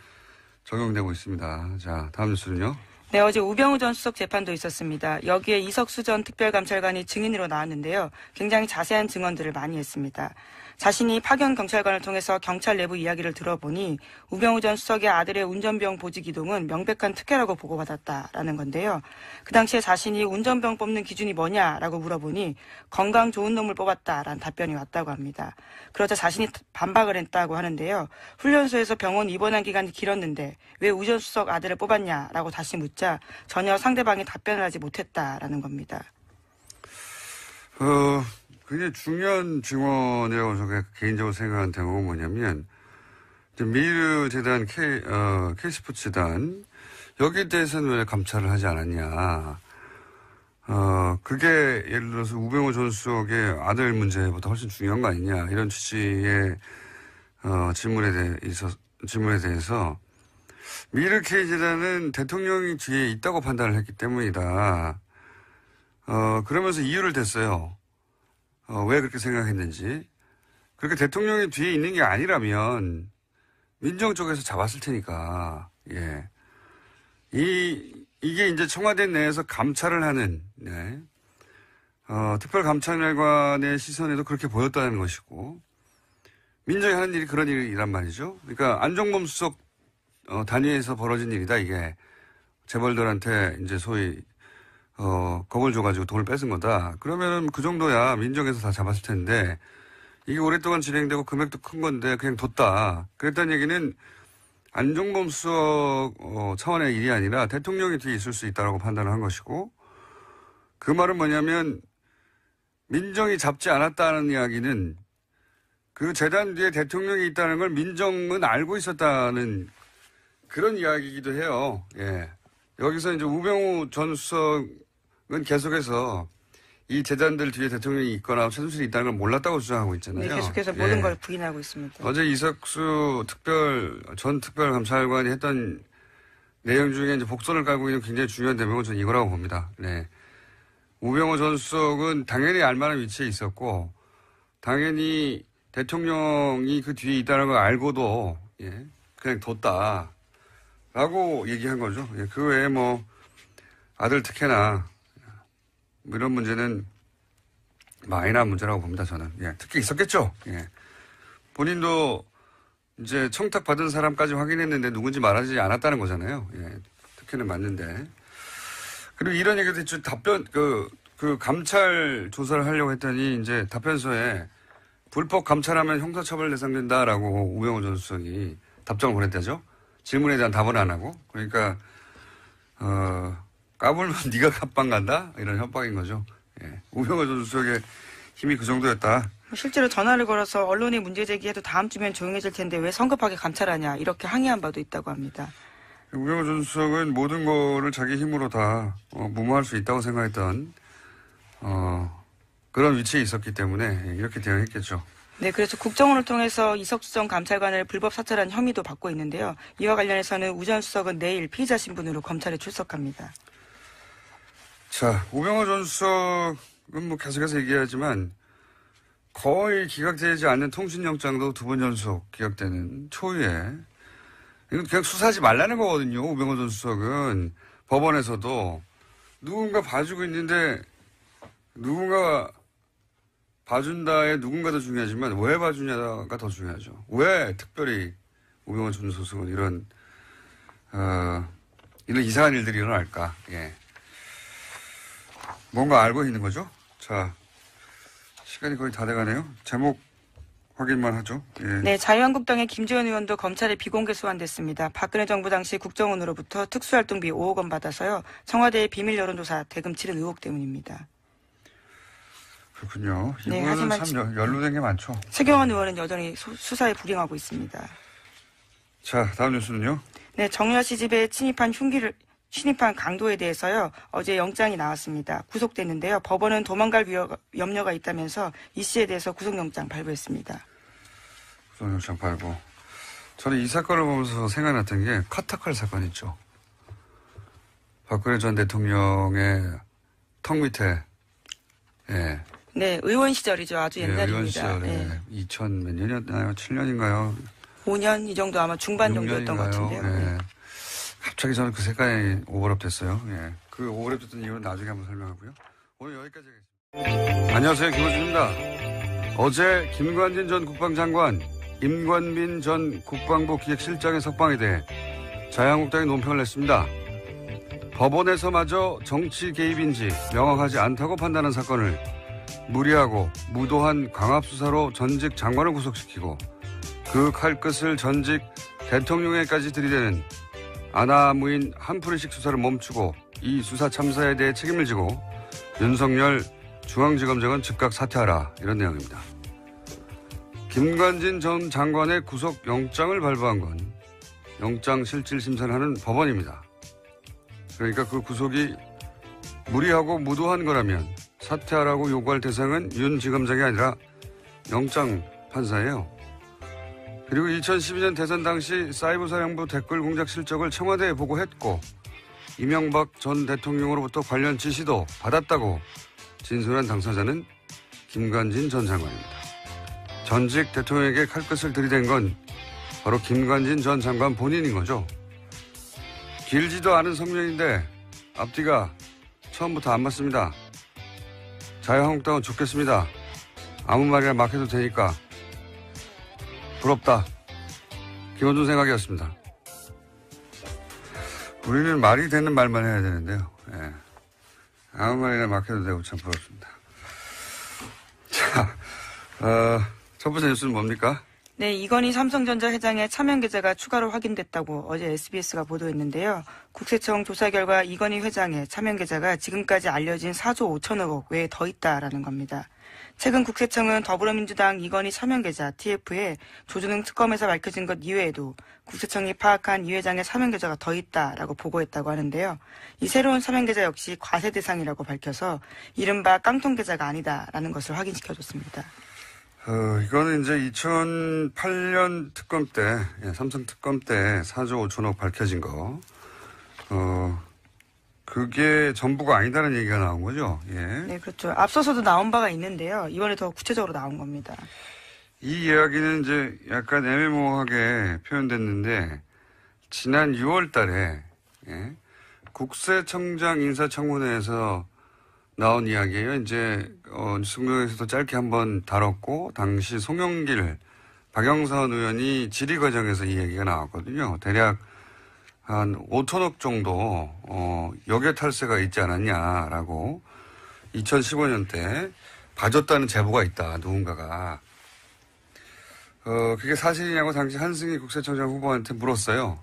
적용되고 있습니다. 자, 다음 뉴스는요? 네, 어제 우병우 전 수석 재판도 있었습니다. 여기에 이석수 전 특별감찰관이 증인으로 나왔는데요. 굉장히 자세한 증언들을 많이 했습니다. 자신이 파견 경찰관을 통해서 경찰 내부 이야기를 들어보니 우병우 전 수석의 아들의 운전병 보직 이동은 명백한 특혜라고 보고받았다라는 건데요. 그 당시에 자신이 운전병 뽑는 기준이 뭐냐라고 물어보니 건강 좋은 놈을 뽑았다라는 답변이 왔다고 합니다. 그러자 자신이 반박을 했다고 하는데요. 훈련소에서 병원 입원한 기간이 길었는데 왜 우전수석 아들을 뽑았냐라고 다시 묻자 전혀 상대방이 답변을 하지 못했다라는 겁니다. 굉장히 중요한 증언이라고 제가 개인적으로 생각하는 대목은 뭐냐면, 미르 재단, K스포츠 재단, 여기에 대해서는 왜 감찰을 하지 않았냐. 그게 예를 들어서 우병우 전 수석의 아들 문제보다 훨씬 중요한 거 아니냐. 이런 취지의, 질문에 대해서, 미르 K 재단은 대통령이 뒤에 있다고 판단을 했기 때문이다. 그러면서 이유를 댔어요. 왜 그렇게 생각했는지. 그렇게 대통령이 뒤에 있는 게 아니라면 민정 쪽에서 잡았을 테니까. 예. 이게 이제 청와대 내에서 감찰을 하는, 네. 특별감찰관의 시선에도 그렇게 보였다는 것이고, 민정이 하는 일이 그런 일이란 말이죠. 그러니까 안종범 수석 단위에서 벌어진 일이다, 이게. 재벌들한테 이제 소위 겁을 줘가지고 돈을 뺏은 거다. 그러면은 그 정도야 민정에서 다 잡았을 텐데 이게 오랫동안 진행되고 금액도 큰 건데 그냥 뒀다. 그랬다는 얘기는 안종범 수석 차원의 일이 아니라 대통령이 뒤에 있을 수 있다라고 판단을 한 것이고 그 말은 뭐냐면 민정이 잡지 않았다는 이야기는 그 재단 뒤에 대통령이 있다는 걸 민정은 알고 있었다는 그런 이야기이기도 해요. 예. 여기서 이제 우병우 전 수석은 계속해서 이 재단들 뒤에 대통령이 있거나 최순실이 있다는 걸 몰랐다고 주장하고 있잖아요. 네, 계속해서 모든 걸 부인하고 있습니다. 어제 이석수 전 특별감찰관이 했던 내용 중에 이제 복선을 깔고 있는 굉장히 중요한 대목은 저는 이거라고 봅니다. 네. 우병우 전 수석은 당연히 알만한 위치에 있었고, 당연히 대통령이 그 뒤에 있다는 걸 알고도, 예, 그냥 뒀다라고 얘기한 거죠. 예, 그 외에 뭐, 아들 특혜나, 뭐 이런 문제는 마이너한 문제라고 봅니다, 저는. 예, 특히 있었겠죠. 예. 본인도 이제 청탁받은 사람까지 확인했는데 누군지 말하지 않았다는 거잖아요. 예, 특혜는 맞는데. 그리고 이런 얘기도 했죠. 그 감찰 조사를 하려고 했더니 이제 답변서에 불법 감찰하면 형사처벌 대상된다라고 우병우 전 수석이 답장을 보냈다죠. 질문에 대한 답은 안 하고. 그러니까, 까불면 네가 갑방 간다? 이런 협박인 거죠. 예. 우병우 전 수석의 힘이 그 정도였다. 실제로 전화를 걸어서 언론에 문제 제기해도 다음 주면 조용해질 텐데 왜 성급하게 감찰하냐 이렇게 항의한 바도 있다고 합니다. 우병우 전 수석은 모든 거를 자기 힘으로 다 무마할 수 있다고 생각했던 그런 위치에 있었기 때문에 이렇게 대응했겠죠. 네, 그래서 국정원을 통해서 이석수 전 감찰관을 불법 사찰한 혐의도 받고 있는데요. 이와 관련해서는 우 전 수석은 내일 피의자 신분으로 검찰에 출석합니다. 자, 우병우 전 수석은 뭐 계속해서 얘기하지만 거의 기각되지 않는 통신영장도 2번 연속 기각되는 초유에 이건 그냥 수사하지 말라는 거거든요. 우병우 전 수석은 법원에서도 누군가 봐주고 있는데 누군가 봐준다에 누군가도 중요하지만 왜 봐주냐가 더 중요하죠. 왜 특별히 우병우 전 수석은 이런 이상한 일들이 일어날까. 예. 뭔가 알고 있는 거죠. 자, 시간이 거의 다 돼가네요. 제목 확인만 하죠. 예. 네, 자유한국당의 김재원 의원도 검찰에 비공개 소환됐습니다. 박근혜 정부 당시 국정원으로부터 특수활동비 5억 원 받아서요. 청와대의 비밀 여론조사 대금 치른 의혹 때문입니다. 그렇군요. 네, 이분은 하지만 참 연루된 게 많죠. 최경환 의원은 여전히 수사에 불응하고 있습니다. 자, 다음 뉴스는요. 네, 정유아 씨 집에 침입한 강도에 대해서요. 어제 영장이 나왔습니다. 구속됐는데요. 법원은 도망갈 염려가 있다면서 이 씨에 대해서 구속영장 발부했습니다. 구속영장 발부. 저는 이 사건을 보면서 생각났던 게 카타칼 사건 있죠. 박근혜 전 대통령의 턱 밑에 예. 네, 의원 시절이죠. 아주 옛날입니다. 의원 시절에 네. 2000 몇 년이었나요? 7년인가요? 5년 이 정도 아마 중반 정도였던 것 같은데요. 예. 네. 갑자기 저는 그 색깔이 오버랩 됐어요. 예. 그 오버랩 됐던 이유는 나중에 한번 설명하고요. 오늘 여기까지 하겠습니다. 안녕하세요. 김호준입니다. 어제 김관진 전 국방장관, 임관빈 전 국방부 기획실장의 석방에 대해 자유한국당이 논평을 냈습니다. 법원에서마저 정치 개입인지 명확하지 않다고 판단한 사건을 무리하고 무도한 광합수사로 전직 장관을 구속시키고 그 칼끝을 전직 대통령에까지 들이대는 아나무인 한풀이식 수사를 멈추고 이 수사 참사에 대해 책임을 지고 윤석열 중앙지검장은 즉각 사퇴하라, 이런 내용입니다. 김관진 전 장관의 구속영장을 발부한 건 영장실질심사를 하는 법원입니다. 그러니까 그 구속이 무리하고 무도한 거라면 사퇴하라고 요구할 대상은 윤 지검장이 아니라 영장 판사예요. 그리고 2012년 대선 당시 사이버사령부 댓글 공작 실적을 청와대에 보고했고 이명박 전 대통령으로부터 관련 지시도 받았다고 진술한 당사자는 김관진 전 장관입니다. 전직 대통령에게 칼끝을 들이댄 건 바로 김관진 전 장관 본인인 거죠. 길지도 않은 성명인데 앞뒤가 처음부터 안 맞습니다. 자유한국당은 좋겠습니다. 아무 말이나 막 해도 되니까. 부럽다. 김원준 생각이었습니다. 우리는 말이 되는 말만 해야 되는데요. 예. 아무 말이나 막 해도 되고 참 부럽습니다. 자, 첫 번째 뉴스는 뭡니까? 네, 이건희 삼성전자 회장의 차명 계좌가 추가로 확인됐다고 어제 SBS가 보도했는데요. 국세청 조사 결과 이건희 회장의 차명 계좌가 지금까지 알려진 4조 5천억 원 외에 더 있다라는 겁니다. 최근 국세청은 더불어민주당 이건희 서명계좌 TF에 조준웅 특검에서 밝혀진 것 이외에도 국세청이 파악한 이 회장의 서명계좌가 더 있다라고 보고했다고 하는데요. 이 새로운 서명계좌 역시 과세 대상이라고 밝혀서 이른바 깡통계좌가 아니다라는 것을 확인시켜줬습니다. 이거는 이제 2008년 특검 때, 삼성 특검 때 4조 5천억 밝혀진 거. 그게 전부가 아니다는 얘기가 나온 거죠. 예. 네, 그렇죠. 앞서서도 나온 바가 있는데요. 이번에 더 구체적으로 나온 겁니다. 이 이야기는 이제 약간 애매모호하게 표현됐는데, 지난 6월 달에, 예, 국세청장 인사청문회에서 나온 이야기예요. 이제, 뉴스공장에서도 짧게 한번 다뤘고, 당시 송영길, 박영선 의원이 질의 과정에서 이 얘기가 나왔거든요. 대략 한 5천억 정도 역외 탈세가 있지 않았냐라고 2015년 때 봐줬다는 제보가 있다. 누군가가. 그게 사실이냐고 당시 한승희 국세청장 후보한테 물었어요.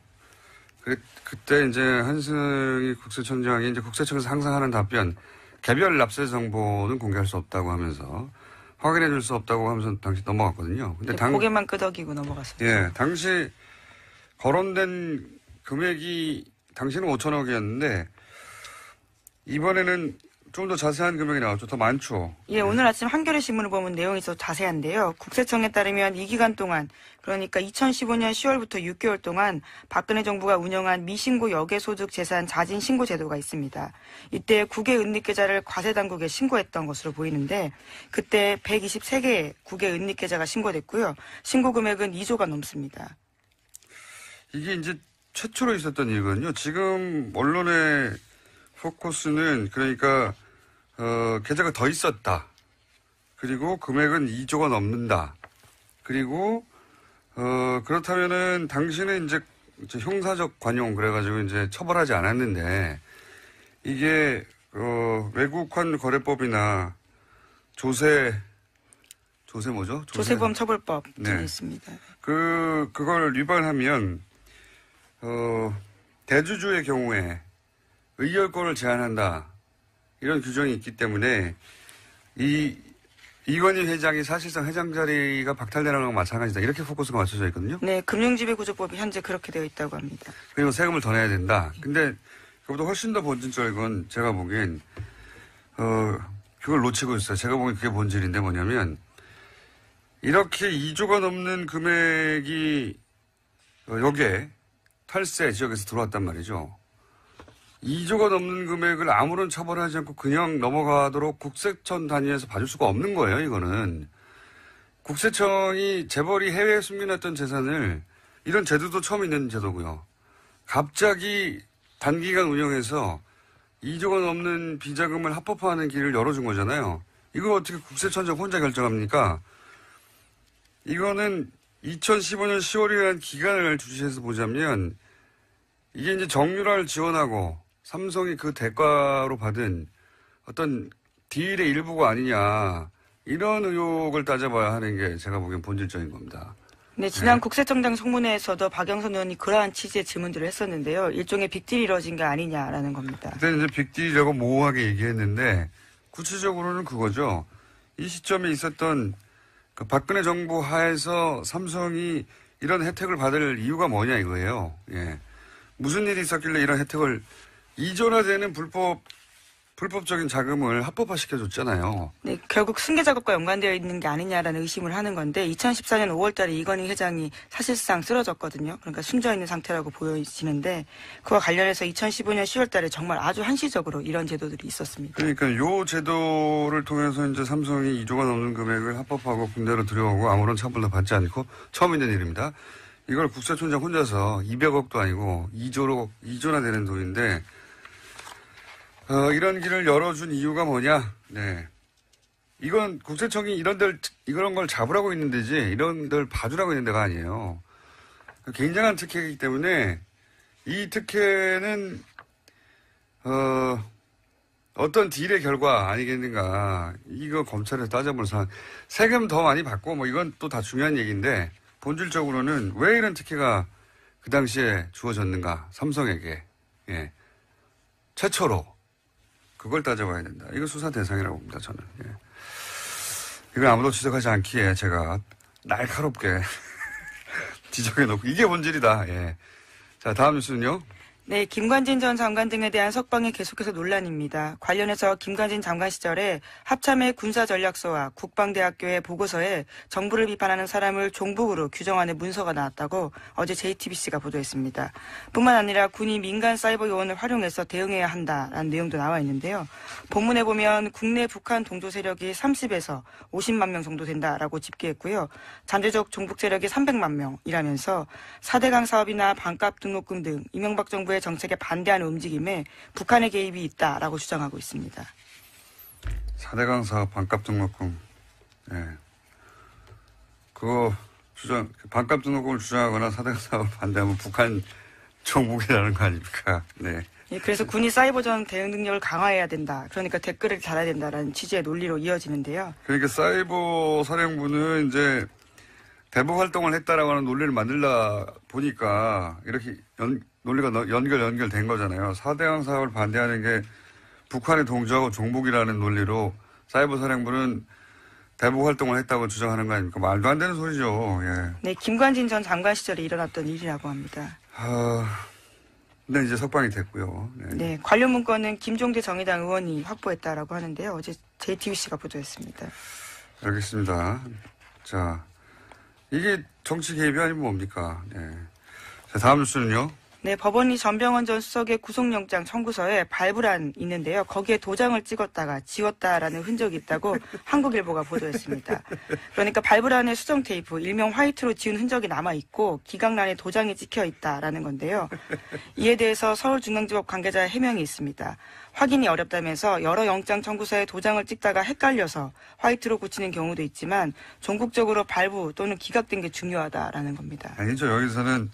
그때 이제 한승희 국세청장이 이제 국세청에서 항상 하는 답변, 개별 납세 정보는 공개할 수 없다고 하면서 확인해 줄 수 없다고 하면서 당시 넘어갔거든요. 근데 고개만 끄덕이고 넘어갔어요. 예, 당시 거론된 금액이 당시는 5천억이었는데 이번에는 좀 더 자세한 금액이 나왔죠. 더 많죠. 예, 오늘 아침 한겨레 신문을 보면 내용이 더 자세한데요. 국세청에 따르면 이 기간 동안 그러니까 2015년 10월부터 6개월 동안 박근혜 정부가 운영한 미신고 역외소득 재산 자진 신고 제도가 있습니다. 이때 국외 은닉계좌를 과세당국에 신고했던 것으로 보이는데 그때 123개의 국외 은닉계좌가 신고됐고요. 신고 금액은 2조가 넘습니다. 이게 이제 최초로 있었던 일이거든요. 지금 언론의 포커스는 그러니까 계좌가 더 있었다. 그리고 금액은 2조가 넘는다. 그리고 그렇다면은 당신은 이제 형사적 관용 그래가지고 이제 처벌하지 않았는데 이게 외국환 거래법이나 조세 뭐죠? 조세범 처벌법 네. 있습니다. 그걸 위반하면 대주주의 경우에 의결권을 제한한다. 이런 규정이 있기 때문에 이건희 회장이 사실상 회장 자리가 박탈되는 거랑 마찬가지다. 이렇게 포커스가 맞춰져 있거든요. 네, 금융지배구조법이 현재 그렇게 되어 있다고 합니다. 그리고 세금을 더 내야 된다. 근데 그보다 훨씬 더 본질적인 건 제가 보기엔 그걸 놓치고 있어요. 제가 보기엔 그게 본질인데 뭐냐면 이렇게 2조가 넘는 금액이 여기에 탈세 지역에서 들어왔단 말이죠. 2조가 넘는 금액을 아무런 처벌하지 않고 그냥 넘어가도록 국세청 단위에서 봐줄 수가 없는 거예요, 이거는. 국세청이 재벌이 해외에 숨겨놨던 재산을 이런 제도도 처음 있는 제도고요. 갑자기 단기간 운영해서 2조가 넘는 비자금을 합법화하는 길을 열어준 거잖아요. 이걸 어떻게 국세청장 혼자 결정합니까? 이거는 2015년 10월이라는 기간을 주시해서 보자면 이게 이제 정유라를 지원하고 삼성이 그 대가로 받은 어떤 딜의 일부가 아니냐 이런 의혹을 따져봐야 하는 게 제가 보기엔 본질적인 겁니다. 네, 지난 국세청장 송문회에서도 박영선 의원이 그러한 취지의 질문들을 했었는데요. 일종의 빅딜이 이루어진 게 아니냐라는 겁니다. 그때 이제 빅딜이라고 모호하게 얘기했는데 구체적으로는 그거죠. 이 시점에 있었던 그 박근혜 정부 하에서 삼성이 이런 혜택을 받을 이유가 뭐냐 이거예요. 예. 무슨 일이 있었길래 이런 혜택을 2조나 되는 불법적인 자금을 합법화시켜줬잖아요. 네, 결국 승계 작업과 연관되어 있는 게 아니냐라는 의심을 하는 건데 2014년 5월달에 이건희 회장이 사실상 쓰러졌거든요. 그러니까 숨져 있는 상태라고 보여지는데 그와 관련해서 2015년 10월달에 정말 아주 한시적으로 이런 제도들이 있었습니다. 그러니까 요 제도를 통해서 이제 삼성이 2조가 넘는 금액을 합법화하고 군대로 들여오고 아무런 처벌도 받지 않고 처음 있는 일입니다. 이걸 국세청장 혼자서 200억도 아니고 2조나 되는 돈인데 이런 길을 열어준 이유가 뭐냐? 네. 이건 국세청이 이런 걸 잡으라고 있는 데지, 이런 데를 봐주라고 있는 데가 아니에요. 굉장한 특혜이기 때문에 이 특혜는, 어떤 딜의 결과 아니겠는가. 이거 검찰에서 따져볼 사안. 세금 더 많이 받고 뭐 이건 또 다 중요한 얘기인데, 본질적으로는 왜 이런 특혜가 그 당시에 주어졌는가. 삼성에게. 예. 최초로. 그걸 따져봐야 된다. 이거 수사 대상이라고 봅니다, 저는. 예. 이걸 아무도 지적하지 않기에 제가 날카롭게 지적해놓고 이게 본질이다. 예. 자, 다음 뉴스는요. 네, 김관진 전 장관 등에 대한 석방이 계속해서 논란입니다. 관련해서 김관진 장관 시절에 합참의 군사전략서와 국방대학교의 보고서에 정부를 비판하는 사람을 종북으로 규정하는 문서가 나왔다고 어제 JTBC가 보도했습니다. 뿐만 아니라 군이 민간 사이버 요원을 활용해서 대응해야 한다라는 내용도 나와 있는데요. 본문에 보면 국내 북한 동조 세력이 30에서 50만 명 정도 된다라고 집계했고요. 잠재적 종북 세력이 300만 명이라면서 4대강 사업이나 반값 등록금 등 이명박 정부의 정책에 반대하는 움직임에 북한의 개입이 있다라고 주장하고 있습니다. 4대강 사업 반값 등록금. 예. 그거 반값 등록금을 주장하거나 4대강 사업을 반대하면 북한 종북이라는 거 아닙니까? 네. 예, 그래서 군이 사이버전 대응 능력을 강화해야 된다. 그러니까 댓글을 달아야 된다라는 취지의 논리로 이어지는데요. 그러니까 사이버 사령부는 이제 대북 활동을 했다라고 하는 논리를 만들다 보니까 이렇게 논리가 연결된 거잖아요. 4대강 사업을 반대하는 게 북한의 동조하고 종북이라는 논리로 사이버 사령부는 대북 활동을 했다고 주장하는 거 아닙니까? 말도 안 되는 소리죠. 예. 네, 김관진 전 장관 시절에 일어났던 일이라고 합니다. 근데 이제 석방이 됐고요. 네. 네, 관련 문건은 김종대 정의당 의원이 확보했다라고 하는데요. 어제 JTBC가 보도했습니다. 알겠습니다. 자, 이게 정치 개입이 아니면 뭡니까? 네. 자, 다음 뉴스는요. 네, 법원이 전병헌 전 수석의 구속영장 청구서에 발부란 있는데요. 거기에 도장을 찍었다가 지웠다라는 흔적이 있다고 한국일보가 보도했습니다. 그러니까 발부란에 수정 테이프, 일명 화이트로 지운 흔적이 남아있고 기각란에 도장이 찍혀 있다라는 건데요. 이에 대해서 서울중앙지법 관계자의 해명이 있습니다. 확인이 어렵다면서 여러 영장 청구서에 도장을 찍다가 헷갈려서 화이트로 고치는 경우도 있지만 종국적으로 발부 또는 기각된 게 중요하다라는 겁니다. 아니죠. 여기서는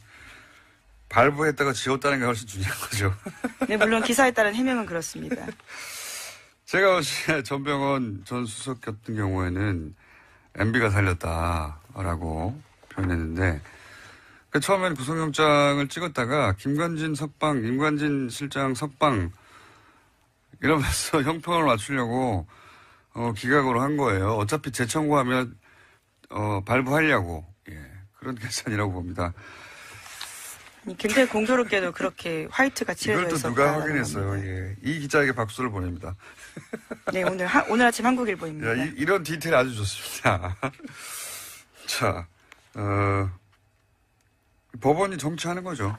발부했다가 지웠다는 게 훨씬 중요한 거죠. 네, 물론 기사에 따른 해명은 그렇습니다. 제가 어제 전병헌 전 수석 같은 경우에는 MB가 살렸다라고 표현했는데 그러니까 처음에는 구속영장을 찍었다가 김관진 실장 석방 이러면서 형평을 맞추려고 기각으로 한 거예요. 어차피 재청구하면 발부하려고 그런 계산이라고 봅니다. 굉장히 공교롭게도 그렇게 화이트가 칠해져 있었다. 이걸 또 누가 확인했어요. 예. 이 기자에게 박수를 보냅니다. 네, 오늘 아침 한국일보입니다. 야, 이런 디테일 아주 좋습니다. 자, 법원이 정치하는 거죠.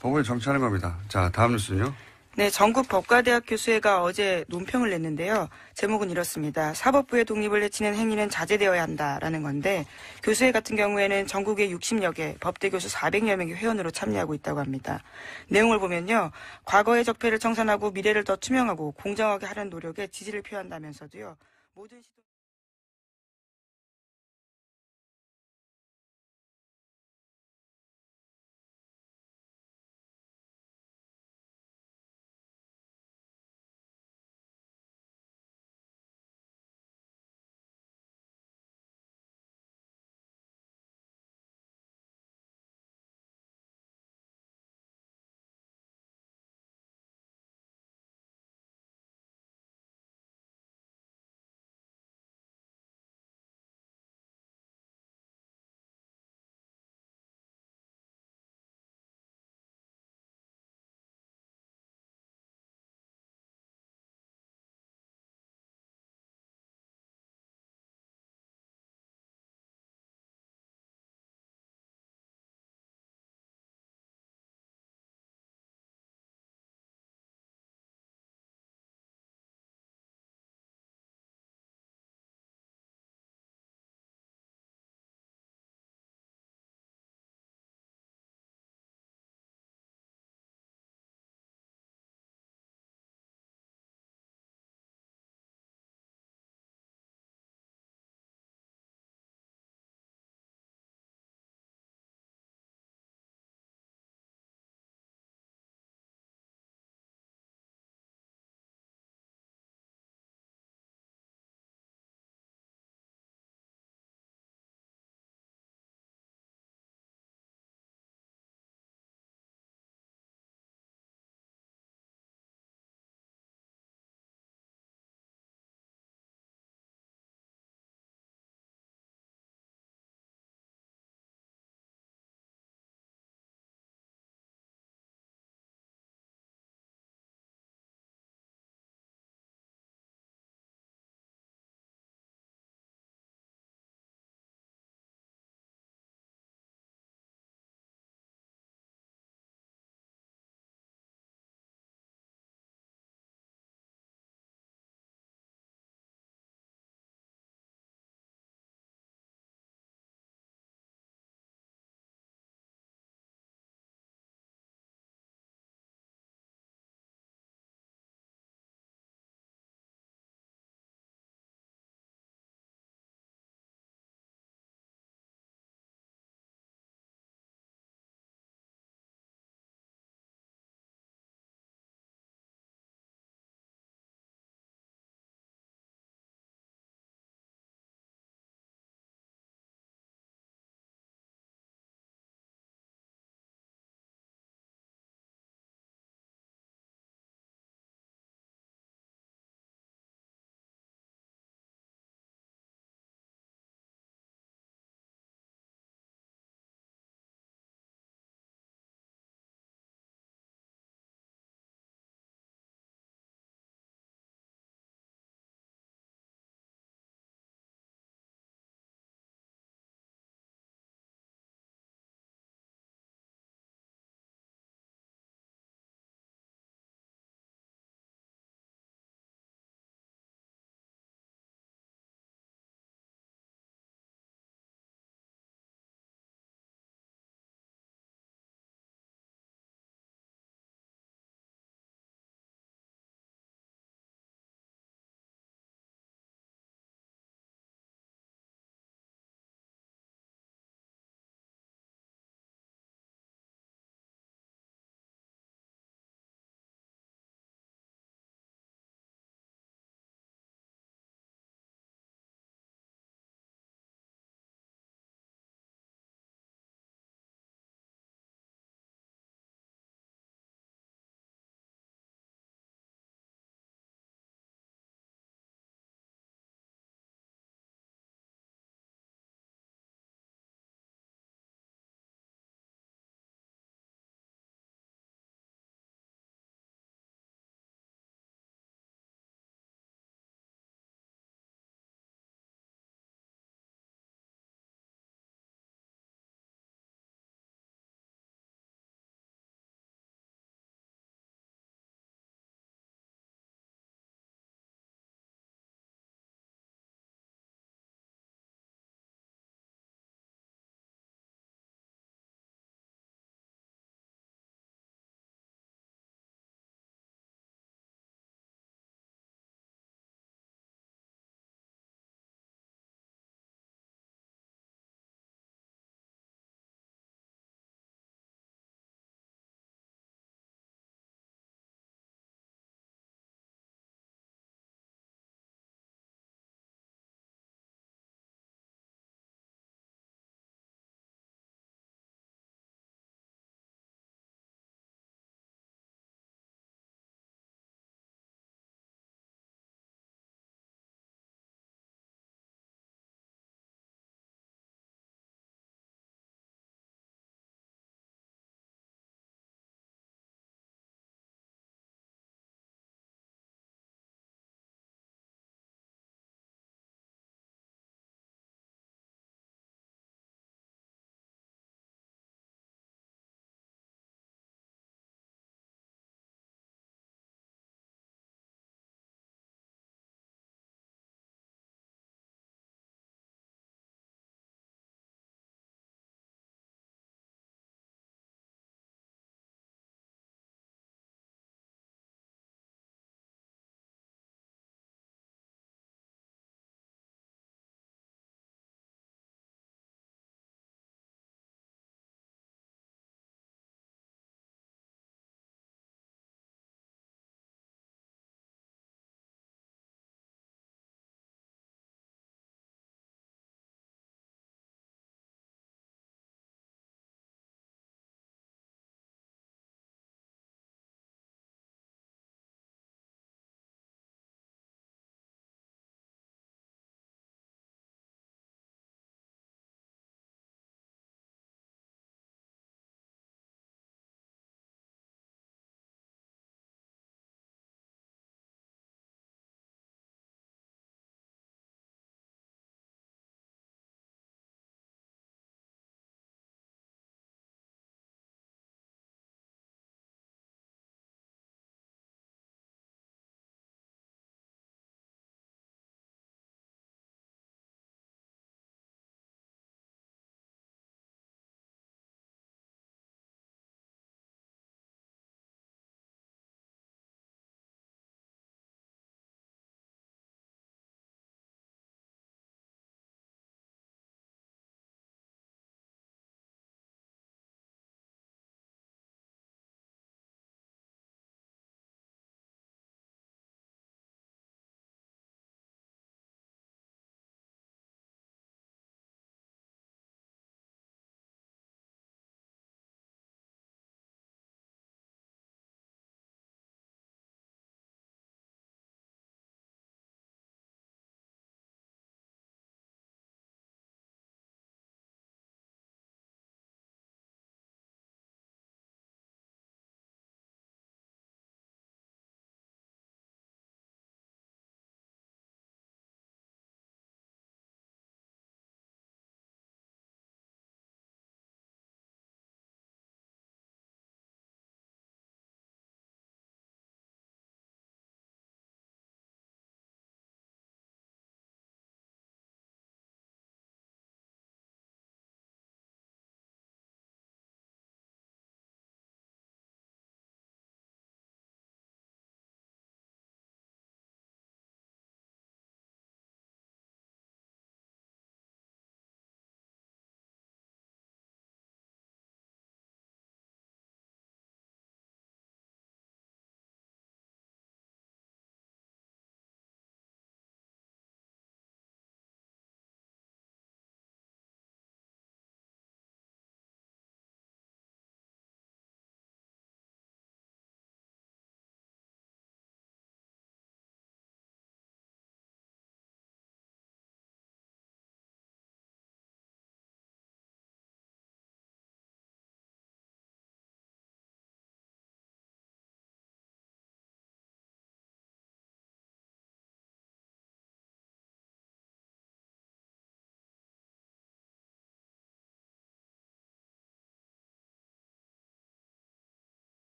법원이 정치하는 겁니다. 자, 다음 뉴스는요. 네, 전국 법과대학 교수회가 어제 논평을 냈는데요. 제목은 이렇습니다. 사법부의 독립을 해치는 행위는 자제되어야 한다라는 건데 교수회 같은 경우에는 전국에 60여 개 법대 교수 400여 명이 회원으로 참여하고 있다고 합니다. 내용을 보면요. 과거의 적폐를 청산하고 미래를 더 투명하고 공정하게 하려는 노력에 지지를 표한다면서도요. 모든 시도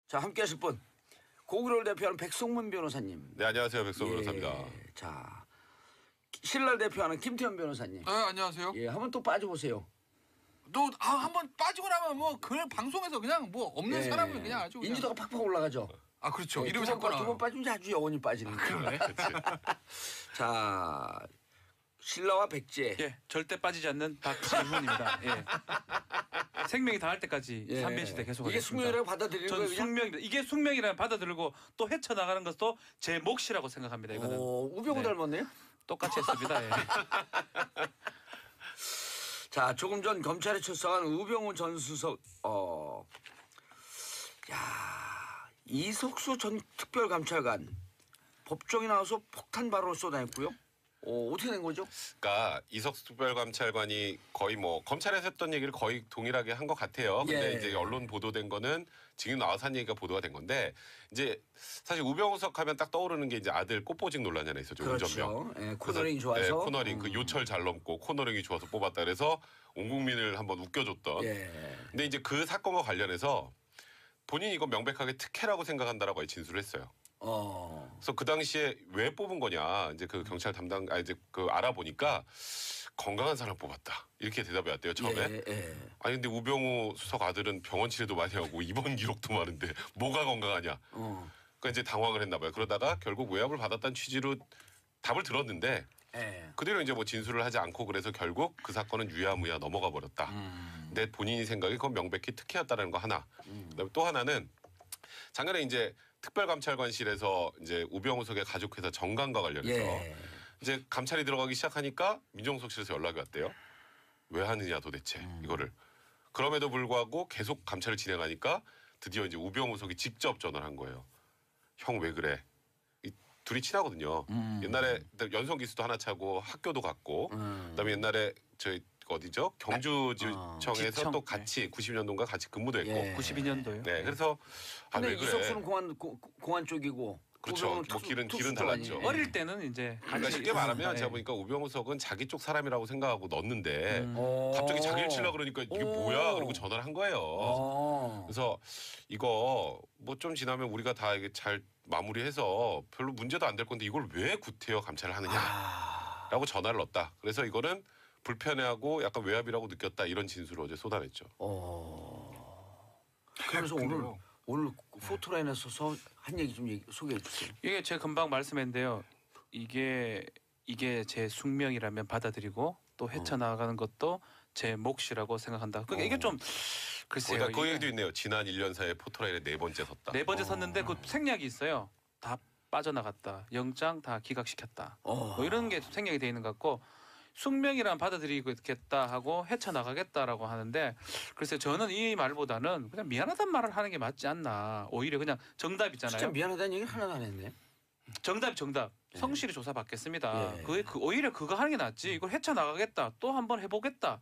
자, 함께 하실 분. 고구려를 대표하는 백송문 변호사님. 네, 안녕하세요. 백성호 변호사입니다. 자, 신라를 대표하는 김태현 변호사님. 네, 안녕하세요. 예, 한번 또 빠져보세요. 또 한번 빠지고 나면 뭐 그냥 방송에서 그냥 뭐 없는 예. 사람을 그냥 아주 그냥. 인지도가 팍팍 올라가죠. 아 그렇죠. 예, 이름이 두번 자꾸 두번 빠지면 이제 아주 영원히 빠지는 거예요. 자, 신라와 백제. 예, 절대 빠지지 않는 박지훈입니다. 예. 생명이 다할 때까지 예. 삼변 시대 이게 계속하겠습니다. 숙명이라고 받아들이는 전 거예요, 그냥? 숙명입니다. 이게 숙명이라면 받아들이고 또 헤쳐나가는 것도 제 몫이라고 생각합니다. 이거는 우병우 네. 닮았네요. 똑같이 했습니다. 예. 자, 조금 전 검찰에 출석한 우병우 전 수석, 이석수 전 특별감찰관 법정에 나와서 폭탄 발언을 쏟아냈고요. 어떻게 된 거죠? 그러니까 이석수 특별감찰관이 거의 뭐 검찰에서 했던 얘기를 거의 동일하게 한 것 같아요. 근데 예. 이제 언론 보도된 거는 지금 나와서 한 얘기가 보도가 된 건데 이제 사실 우병우석 하면 딱 떠오르는 게 이제 아들 꽃보직 논란이 하나 있었죠. 운전병. 그렇죠. 예, 코너링이 좋아서. 네, 코너링 그 요철 잘 넘고 코너링이 좋아서 뽑았다 그래서 온 국민을 한번 웃겨줬던. 예. 근데 이제 그 사건과 관련해서 본인이 이거 명백하게 특혜라고 생각한다라고 진술을 했어요. 그래서 그 당시에 왜 뽑은 거냐 이제 그 경찰 담당 이제 그 알아보니까 건강한 사람 뽑았다 이렇게 대답이 왔대요 처음에. 아니 근데 우병우 수석 아들은 병원 치료도 많이 하고 입원 기록도 많은데 뭐가 건강하냐. 그러니까 이제 당황을 했나 봐요. 그러다가 결국 외압을 받았다는 취지로 답을 들었는데 그대로 이제 뭐 진술을 하지 않고 그래서 결국 그 사건은 유야무야 넘어가 버렸다. 근데 본인이 생각이 그건 명백히 특혜였다는 거 하나. 그다음에 또 하나는 작년에 이제 특별감찰관실에서 이제 우병우석의 가족회사 정관과 관련해서 이제 감찰이 들어가기 시작하니까 민정수석실에서 연락이 왔대요. 왜 하느냐 도대체 이거를. 그럼에도 불구하고 계속 감찰을 진행하니까 드디어 이제 우병우석이 직접 전화를 한 거예요. 형 왜 그래? 이 둘이 친하거든요. 옛날에 연성기수도 하나 차고 학교도 갔고 그다음에 옛날에 저희 어디죠? 경주지청에서 지청. 또 같이 90년도인가 같이 근무도 했고. 92년도요. 네, 그래서 아, 근데 왜 그래? 이석수는 공안 쪽이고. 그렇죠. 우병우는 뭐 길은 특수도 달랐죠. 아니에요. 어릴 때는 이제 그러니까 쉽게 말하면 제가 보니까 우병우석은 자기 쪽 사람이라고 생각하고 넣었는데 갑자기 자기를 치려고 그러니까 이게 뭐야? 그러고 전화를 한 거예요. 그래서 이거 뭐 좀 지나면 우리가 다 이게 잘 마무리해서 별로 문제도 안 될 건데 이걸 왜 구태여 감찰을 하느냐라고 전화를 넣었다. 그래서 이거는 불편해하고 약간 외압이라고 느꼈다 이런 진술을 어제 쏟아냈죠. 그래서 오늘 포토라인에 서서 한 얘기 좀 소개해 주세요. 이게 제가 금방 말씀했는데요. 이게 제 숙명이라면 받아들이고 또 헤쳐나가는 것도 제 몫이라고 생각한다. 그러니까 이게 좀 글쎄요. 거기다 그 이게 얘기도 있네요. 지난 1년 사이에 포토라인에 4번째 섰다. 4번째 섰는데 그 생략이 있어요. 다 빠져나갔다. 영장 다 기각시켰다. 뭐 이런 게 생략이 돼 있는 것 같고 숙명이란 받아들이겠다 하고 헤쳐나가겠다라고 하는데 글쎄 저는 이 말보다는 그냥 미안하다는 말을 하는 게 맞지 않나. 오히려 그냥 정답 있잖아요. 진짜 미안하다는 얘기 하나도 안 했네. 정답. 성실히 조사 받겠습니다. 예. 오히려 그거 하는 게 낫지. 이걸 헤쳐나가겠다. 또 한번 해보겠다.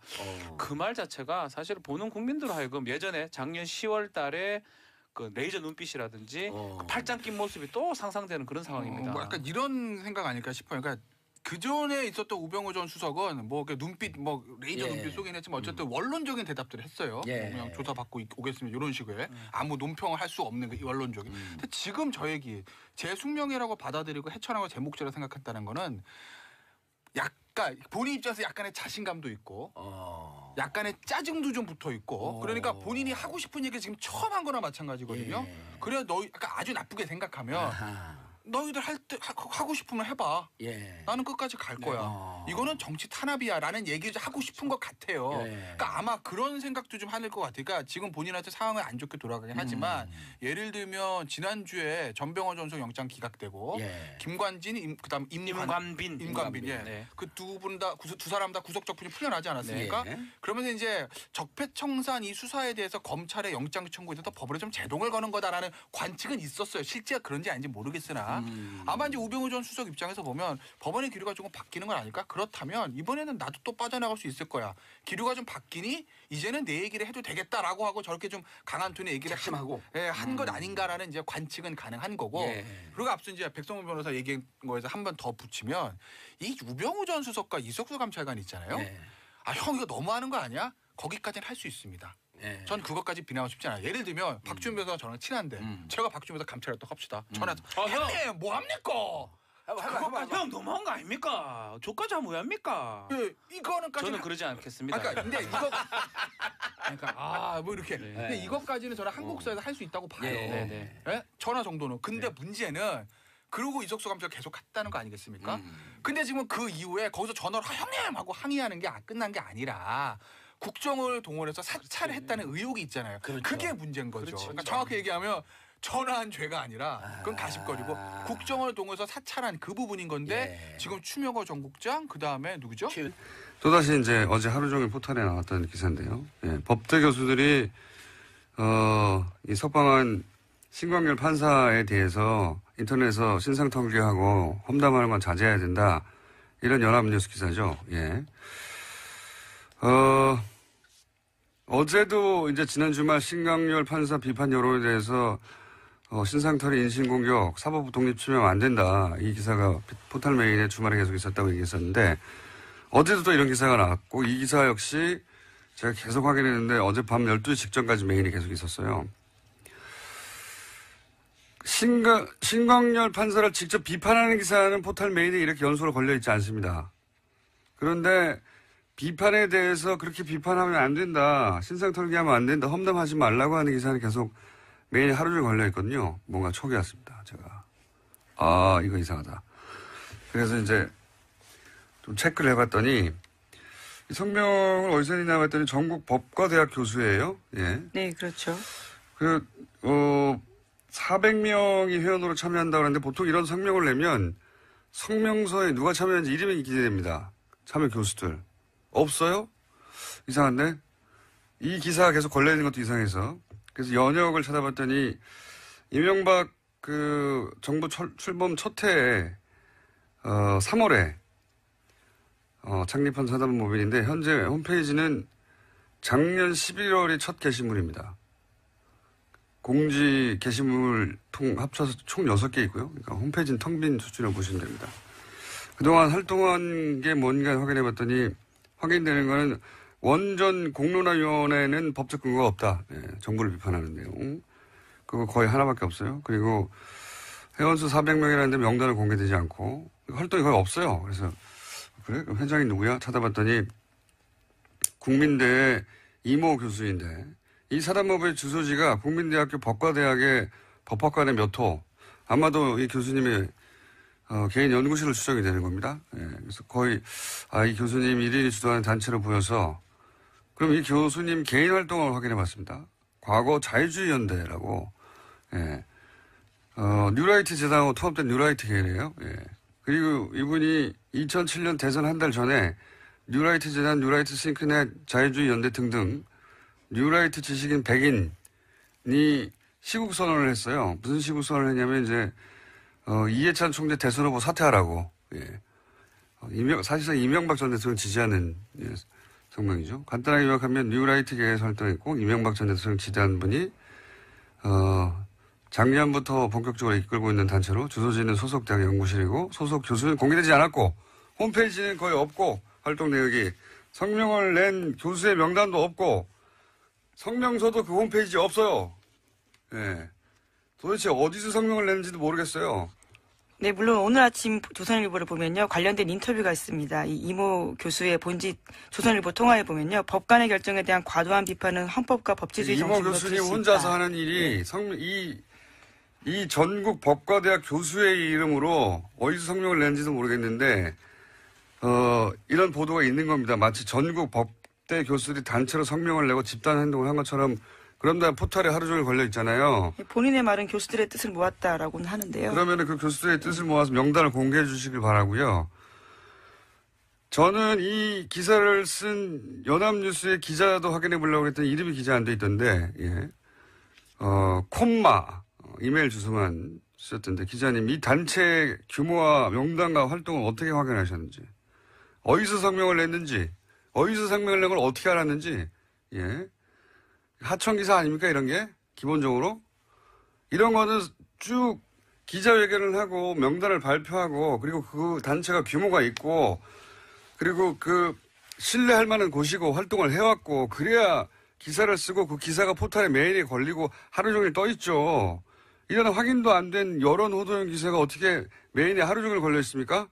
그 말 자체가 사실 보는 국민들 하여금 예전에 작년 10월 달에 그 레이저 눈빛이라든지 그 팔짱 낀 모습이 또 상상되는 그런 상황입니다. 뭐 약간 이런 생각 아닐까 싶어요. 그러니까 그 전에 있었던 우병우 전 수석은 뭐 이렇게 눈빛 뭐 레이저 눈빛 쏘긴 했지만 어쨌든 원론적인 대답들을 했어요. 뭐 그냥 조사 받고 오겠습니다 이런 식의 아무 논평을 할 수 없는 그 원론적인. 근데 지금 저 얘기 제 숙명이라고 받아들이고 헤쳐나가 제 몫이라고 생각했다는 거는 약간 본인 입장에서 약간의 자신감도 있고 약간의 짜증도 좀 붙어 있고 그러니까 본인이 하고 싶은 얘기 지금 처음 한 거나 마찬가지거든요. 그래야 너희 약간 아주 나쁘게 생각하면 너희들 할 때 하고 싶으면 해봐. 나는 끝까지 갈 거야. 이거는 정치 탄압이야라는 얘기를 하고 싶은 것 같아요. 그러니까 아마 그런 생각도 좀 하는 것 같아요. 그러니까 지금 본인한테 상황은 안 좋게 돌아가긴 하지만 예를 들면 지난주에 전병헌 전속 영장 기각되고 김관진 그다음 임관빈 네. 그 두 분 다 두 사람 다 구속적분이 풀려나지 않았습니까? 그러면서 이제 적폐청산 이 수사에 대해서 검찰의 영장 청구에 대해서 법으로 좀 제동을 거는 거다라는 관측은 있었어요. 실제가 그런지 아닌지 모르겠으나 아마 이제 우병우 전 수석 입장에서 보면 법원의 기류가 조금 바뀌는 건 아닐까? 그렇다면 이번에는 나도 또 빠져나갈 수 있을 거야. 기류가 좀 바뀌니 이제는 내 얘기를 해도 되겠다라고 하고 저렇게 좀 강한 톤의 얘기를 작심하고 한 것 아닌가라는 이제 관측은 가능한 거고. 그리고 앞서 이제 백성문 변호사 얘기한 거에서 한 번 더 붙이면 이 우병우 전 수석과 이석수 감찰관 있잖아요. 아, 형 이거 너무하는 거 아니야? 거기까지는 할 수 있습니다. 예. 전 그것까지 비난하고 싶지 않아요. 예를 들면 박주현 변호사가 저랑 친한데 제가 박주현 변호사 감찰했다고 합시다. 전화해서 형님 뭐합니까? 형 너무한 거 아닙니까? 저까지 하면 왜 합니까? 예, 이거는까지 저는 그러지 않겠습니다. 그러니까 근데 이거 그러니까 뭐 이렇게 근데 이것까지는 저는 한국사에서 할 수 있다고 봐요. 네. 예? 전화 정도는. 근데 문제는 그러고 이석수 감찰 계속 했다는 거 아니겠습니까? 근데 지금 그 이후에 거기서 전화를 형님 하고 항의하는 게 끝난 게 아니라 국정을 동원해서 사찰을 했다는 의혹이 있잖아요. 그렇죠. 그게 문제인 거죠. 그러니까 정확히 얘기하면 전화한 죄가 아니라 그건 가십거리고 국정을 동원해서 사찰한 그 부분인 건데 지금 추명호 전국장 그다음에 누구죠? 또다시 이제 어제 하루 종일 포털에 나왔던 기사인데요. 예, 법대 교수들이 이 석방한 신광열 판사에 대해서 인터넷에서 신상털기하고 험담하는 건 자제해야 된다. 이런 연합뉴스 기사죠. 예. 어제도 이제 지난 주말 신광열 판사 비판 여론에 대해서 신상털이 인신공격, 사법부 독립추명 안 된다. 이 기사가 포털 메인에 주말에 계속 있었다고 얘기했었는데 어제도 또 이런 기사가 나왔고 이 기사 역시 제가 계속 확인했는데 어젯밤 12시 직전까지 메인이 계속 있었어요. 신광열 판사를 직접 비판하는 기사는 포털 메인에 이렇게 연속으로 걸려있지 않습니다. 그런데 비판에 대해서 그렇게 비판하면 안 된다. 신상털기하면 안 된다. 험담하지 말라고 하는 기사는 계속 메인에 하루 종일 걸려있거든요. 뭔가 촉이 왔습니다. 제가. 이거 이상하다. 그래서 이제 좀 체크를 해봤더니 이 성명을 어디서 했나 봤더니 전국 법과대학 교수예요. 예. 네, 그렇죠. 400명이 회원으로 참여한다고 하는데 보통 이런 성명을 내면 성명서에 누가 참여했는지 이름이 기재됩니다. 참여 교수들. 없어요? 이상한데? 이 기사가 계속 걸려있는 것도 이상해서. 그래서 연역을 찾아봤더니 이명박 정부 출범 첫 해에 3월에 창립한 사단법인인데 현재 홈페이지는 작년 11월이 첫 게시물입니다. 공지 게시물 합쳐서 총 6개 있고요. 그러니까 홈페이지는 텅 빈 수준으로 보시면 됩니다. 그동안 활동한 게 뭔가 확인해봤더니 확인되는 거는 원전 공론화위원회는 법적 근거가 없다. 네, 정부를 비판하는 내용. 그거 거의 하나밖에 없어요. 그리고 회원수 400명이라는데 명단을 공개되지 않고 활동이 거의 없어요. 그래서 그래? 그럼 회장이 누구야? 찾아봤더니 국민대 이모 교수인데 이 사단법의 주소지가 국민대학교 법과대학의 법학관의 몇 호. 아마도 이 교수님의 개인 연구실로 추정이 되는 겁니다. 예, 그래서 거의 이 교수님 1인이 주도하는 단체로 보여서 그럼 이 교수님 개인 활동을 확인해봤습니다. 과거 자유주의연대라고 뉴라이트 재단하고 통합된 뉴라이트 계열이에요. 예. 그리고 이분이 2007년 대선 한 달 전에 뉴라이트 재단, 뉴라이트 싱크넷, 자유주의 연대 등등 뉴라이트 지식인 100인이 시국선언을 했어요. 무슨 시국선언을 했냐면 이제 이해찬 총재 대선 후보 사퇴하라고. 예. 사실상 이명박 전 대통령 지지하는 성명이죠. 간단하게 요약하면 뉴라이트계에서 활동했고 이명박 전 대통령 지지하는 분이 작년부터 본격적으로 이끌고 있는 단체로 주소지는 소속 대학 연구실이고 소속 교수는 공개되지 않았고 홈페이지는 거의 없고 활동 내역이 성명을 낸 교수의 명단도 없고 성명서도 그 홈페이지에 없어요. 예. 도대체 어디서 성명을 냈는지도 모르겠어요. 네, 물론 오늘 아침 조선일보를 보면요. 관련된 인터뷰가 있습니다. 이 이모 교수의 본지 조선일보 통화에 보면요. 법관의 결정에 대한 과도한 비판은 헌법과 법치주의 이모 정신으로 교수님 혼자서 하는 일이 이 전국 법과대학 교수의 이름으로 어디서 성명을 냈는지도 모르겠는데 이런 보도가 있는 겁니다. 마치 전국 법대 교수들이 단체로 성명을 내고 집단 행동을 한 것처럼 그런다 포털에 하루 종일 걸려 있잖아요. 본인의 말은 교수들의 뜻을 모았다라고는 하는데요. 그러면 그 교수들의 뜻을 모아서 명단을 공개해 주시길 바라고요. 저는 이 기사를 쓴 연합뉴스의 기자도 확인해 보려고 했더니 이름이 기자 안 돼 있던데, 예. 콤마 이메일 주소만 쓰셨던데 기자님 이 단체 규모와 명단과 활동을 어떻게 확인하셨는지, 어디서 성명을 냈는지, 어디서 성명을 낸 걸 어떻게 알았는지, 예. 하청 기사 아닙니까 이런 게 기본적으로 이런 거는 쭉 기자회견을 하고 명단을 발표하고 그리고 그 단체가 규모가 있고 그리고 그 신뢰할 만한 곳이고 활동을 해왔고 그래야 기사를 쓰고 그 기사가 포털에 메일에 걸리고 하루 종일 떠 있죠. 이런 확인도 안 된 여론 호도용 기사가 어떻게 메일에 하루 종일 걸려 있습니까?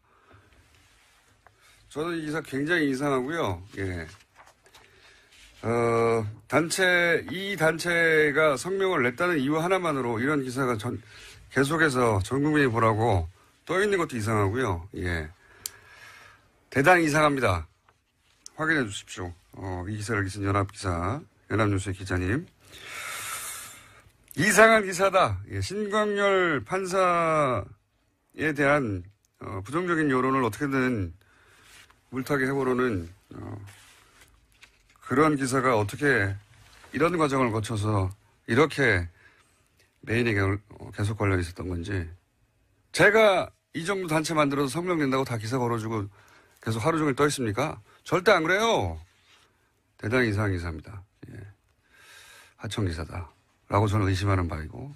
저는 이 기사 굉장히 이상하고요. 예. 이 단체가 성명을 냈다는 이유 하나만으로 이런 기사가 계속해서 전 국민이 보라고 떠 있는 것도 이상하고요. 예. 대단히 이상합니다. 확인해 주십시오. 이 기사를 쓴 연합기사, 연합뉴스의 기자님. 이상한 기사다. 예. 신광열 판사에 대한 부정적인 여론을 어떻게든 물타기 해보려는 그런 기사가 어떻게 이런 과정을 거쳐서 이렇게 메인에 계속 걸려 있었던 건지. 제가 이 정도 단체 만들어서 성명 낸다고 다 기사 걸어주고 계속 하루 종일 떠 있습니까? 절대 안 그래요. 대단히 이상한 기사입니다. 예. 하청 기사다. 라고 저는 의심하는 바이고.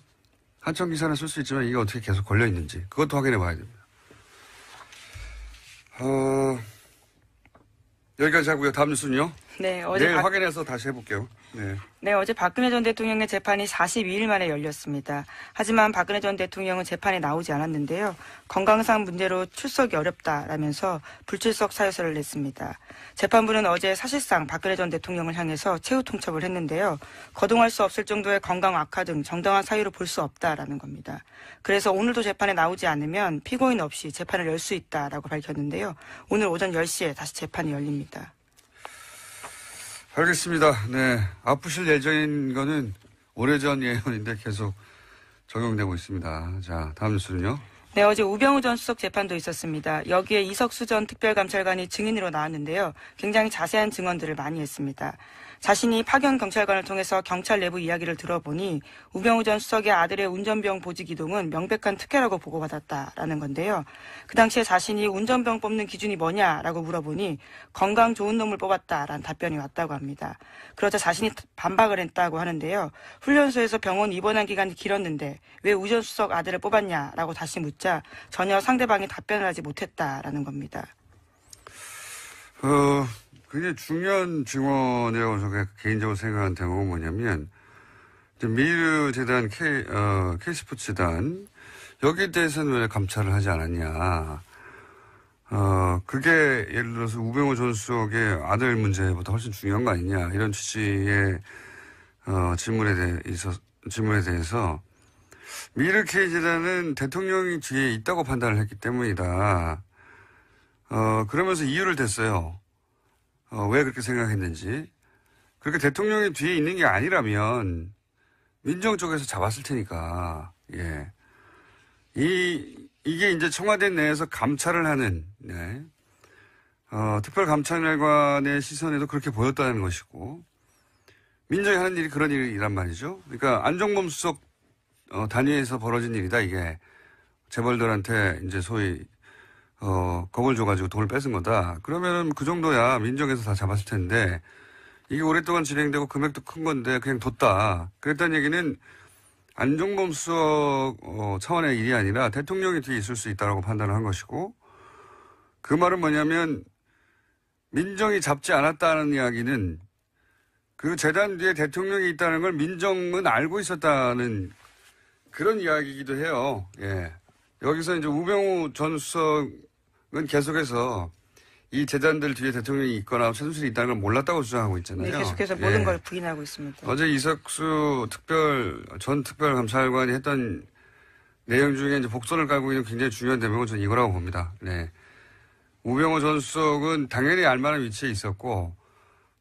하청 기사는 쓸 수 있지만 이게 어떻게 계속 걸려 있는지 그것도 확인해 봐야 됩니다. 여기까지 하고요. 다음 뉴스는요? 네, 내일 확인해서 다시 해볼게요. 네, 어제 박근혜 전 대통령의 재판이 42일 만에 열렸습니다. 하지만 박근혜 전 대통령은 재판에 나오지 않았는데요. 건강상 문제로 출석이 어렵다라면서 불출석 사유서를 냈습니다. 재판부는 어제 사실상 박근혜 전 대통령을 향해서 최후 통첩을 했는데요. 거동할 수 없을 정도의 건강 악화 등 정당한 사유로 볼 수 없다라는 겁니다. 그래서 오늘도 재판에 나오지 않으면 피고인 없이 재판을 열 수 있다라고 밝혔는데요. 오늘 오전 10시에 다시 재판이 열립니다. 알겠습니다. 네. 아프실 예정인 거는 오래전 예언인데 계속 적용되고 있습니다. 자, 다음 뉴스는요? 네, 어제 우병우 전 수석 재판도 있었습니다. 여기에 이석수 전 특별감찰관이 증인으로 나왔는데요. 굉장히 자세한 증언들을 많이 했습니다. 자신이 파견 경찰관을 통해서 경찰 내부 이야기를 들어보니 우병우 전 수석의 아들의 운전병 보직 이동은 명백한 특혜라고 보고받았다라는 건데요. 그 당시에 자신이 운전병 뽑는 기준이 뭐냐라고 물어보니 건강 좋은 놈을 뽑았다라는 답변이 왔다고 합니다. 그러자 자신이 반박을 했다고 하는데요. 훈련소에서 병원 입원한 기간이 길었는데 왜 우 전 수석 아들을 뽑았냐라고 다시 묻자 전혀 상대방이 답변을 하지 못했다라는 겁니다. 굉장히 중요한 증언이라고 제가 개인적으로 생각하는 대목은 뭐냐면, 미르 재단, K스포츠 재단, 여기에 대해서는 왜 감찰을 하지 않았냐. 그게 예를 들어서 우병우 전 수석의 아들 문제보다 훨씬 중요한 거 아니냐. 이런 취지의, 질문에 대해서, 미르 K 재단은 대통령이 뒤에 있다고 판단을 했기 때문이다. 그러면서 이유를 댔어요. 왜 그렇게 생각했는지. 그렇게 대통령이 뒤에 있는 게 아니라면 민정 쪽에서 잡았을 테니까. 예. 이게 이제 청와대 내에서 감찰을 하는, 네. 특별감찰관의 시선에도 그렇게 보였다는 것이고, 민정이 하는 일이 그런 일이란 말이죠. 그러니까 안종범 수석 단위에서 벌어진 일이다, 이게. 재벌들한테 이제 소위 겁을 줘가지고 돈을 뺏은 거다. 그러면 그 정도야 민정에서 다 잡았을 텐데, 이게 오랫동안 진행되고 금액도 큰 건데 그냥 뒀다. 그랬다는 얘기는 안종범 수석 차원의 일이 아니라 대통령이 뒤에 있을 수 있다고 판단을 한 것이고, 그 말은 뭐냐면 민정이 잡지 않았다는 이야기는 그 재단 뒤에 대통령이 있다는 걸 민정은 알고 있었다는 그런 이야기이기도 해요. 예. 여기서 이제 우병우 전 수석은 계속해서 이 재단들 뒤에 대통령이 있거나 최순실이 있다는 걸 몰랐다고 주장하고 있잖아요. 네, 계속해서 모든 걸 부인하고 있습니다. 어제 이석수 전 특별감찰관이 했던 내용 중에 이제 복선을 깔고 있는 굉장히 중요한 대목은 저는 이거라고 봅니다. 네. 우병우 전 수석은 당연히 알만한 위치에 있었고,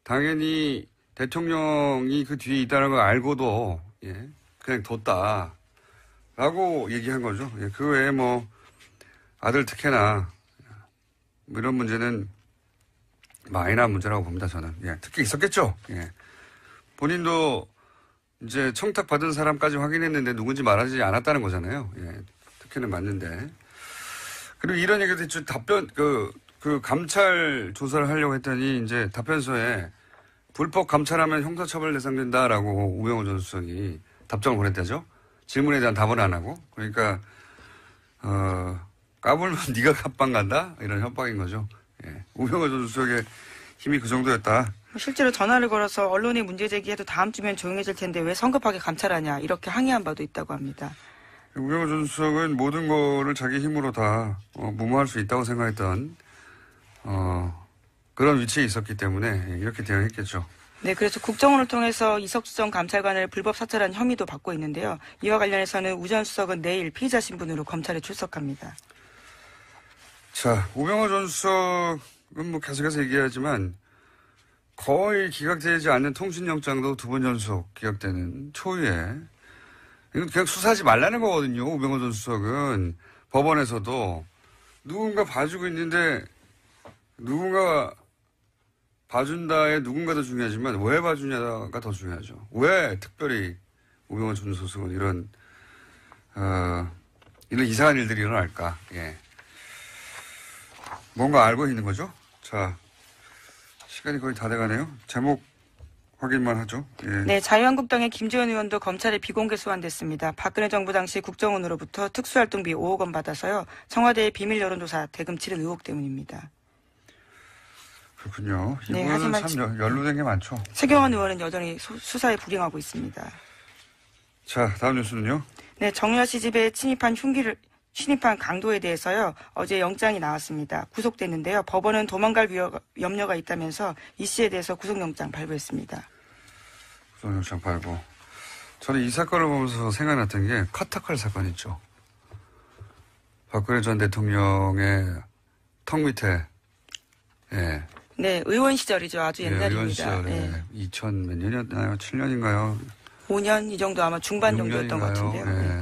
당연히 대통령이 그 뒤에 있다는 걸 알고도, 예, 그냥 뒀다. 라고 얘기한 거죠. 예, 그 외에 뭐, 아들 특혜나, 뭐 이런 문제는 마이너한 문제라고 봅니다, 저는. 예, 특혜 있었겠죠. 예. 본인도 이제 청탁받은 사람까지 확인했는데 누군지 말하지 않았다는 거잖아요. 예, 특혜는 맞는데. 그리고 이런 얘기도 했죠. 그 감찰 조사를 하려고 했더니 이제 답변서에 불법 감찰하면 형사처벌 대상된다라고 우병우 전 수석이 답장을 보냈다죠. 질문에 대한 답은 안 하고. 그러니까, 까불면 네가 갑방 간다? 이런 협박인 거죠. 예. 우병우 전 수석의 힘이 그 정도였다. 실제로 전화를 걸어서 언론에 문제 제기해도 다음 주면 조용해질 텐데 왜 성급하게 감찰하냐 이렇게 항의한 바도 있다고 합니다. 우병우 전 수석은 모든 거를 자기 힘으로 다 무마할 수 있다고 생각했던 그런 위치에 있었기 때문에 이렇게 대응했겠죠. 네, 그래서 국정원을 통해서 이석수 감찰관을 불법 사찰한 혐의도 받고 있는데요. 이와 관련해서는 우 전 수석은 내일 피의자 신분으로 검찰에 출석합니다. 자, 우병우 전 수석은 뭐 계속해서 얘기하지만 거의 기각되지 않는 통신영장도 2번 연속 기각되는 초유에 이건 그냥 수사하지 말라는 거거든요. 우병우 전 수석은 법원에서도 누군가 봐주고 있는데 누군가 봐준다에 누군가도 중요하지만 왜 봐주냐가 더 중요하죠. 왜 특별히 우병우 전 수석은 이런 이상한 일들이 일어날까? 예. 뭔가 알고 있는 거죠. 자, 시간이 거의 다 돼가네요. 제목 확인만 하죠. 예. 네, 자유한국당의 김재원 의원도 검찰에 비공개 소환됐습니다. 박근혜 정부 당시 국정원으로부터 특수활동비 5억 원 받아서요. 청와대의 비밀 여론조사 대금 치른 의혹 때문입니다. 그렇군요. 네, 이분은 하지만 참 연루된 게 많죠. 최경환 의원은 여전히 수사에 불응하고 있습니다. 자, 다음 뉴스는요. 네, 정유아 씨 집에 침입한 강도에 대해서요. 어제 영장이 나왔습니다. 구속됐는데요. 법원은 도망갈 염려가 있다면서 이 씨에 대해서 구속영장 발부했습니다. 구속영장 발부. 저는 이 사건을 보면서 생각났던 게 카타칼 사건 있죠. 박근혜 전 대통령의 턱 밑에 예. 네, 의원 시절이죠. 아주 옛날입니다. 의원 시절에 네. 2000 몇 년이었나요? 7년인가요? 5년 이 정도 아마 중반 정도였던 것 같은데요. 예.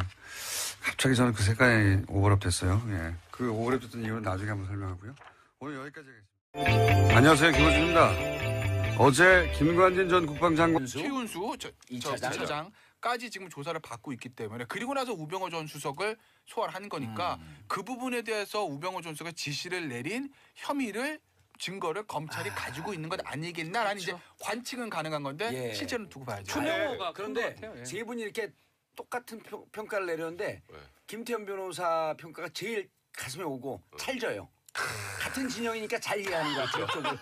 갑자기 저는 그 색깔이 오버랩 됐어요. 예. 그 오버랩 됐던 이유는 나중에 한번 설명하고요. 오늘 여기까지 하겠습니다. 안녕하세요. 김호준입니다. 어제 김관진 전 국방장관 최윤수 이 차장? 차장까지 지금 조사를 받고 있기 때문에 그리고 나서 우병우 전 수석을 소환한 거니까 그 부분에 대해서 우병우 전 수석이 지시를 내린 혐의를 증거를 검찰이 가지고 있는 것 아니겠나라는 그렇죠. 이제 관측은 가능한 건데 예. 실제로는 두고 봐야죠. 투명호가 그런데 큰 것 같아요. 예. 세 분이 이렇게 똑같은 평가를 내렸는데 네. 김태현 변호사 평가가 제일 가슴에 오고 찰져요. 같은 진영이니까 잘 이해하는 것 같아요. 쪽을.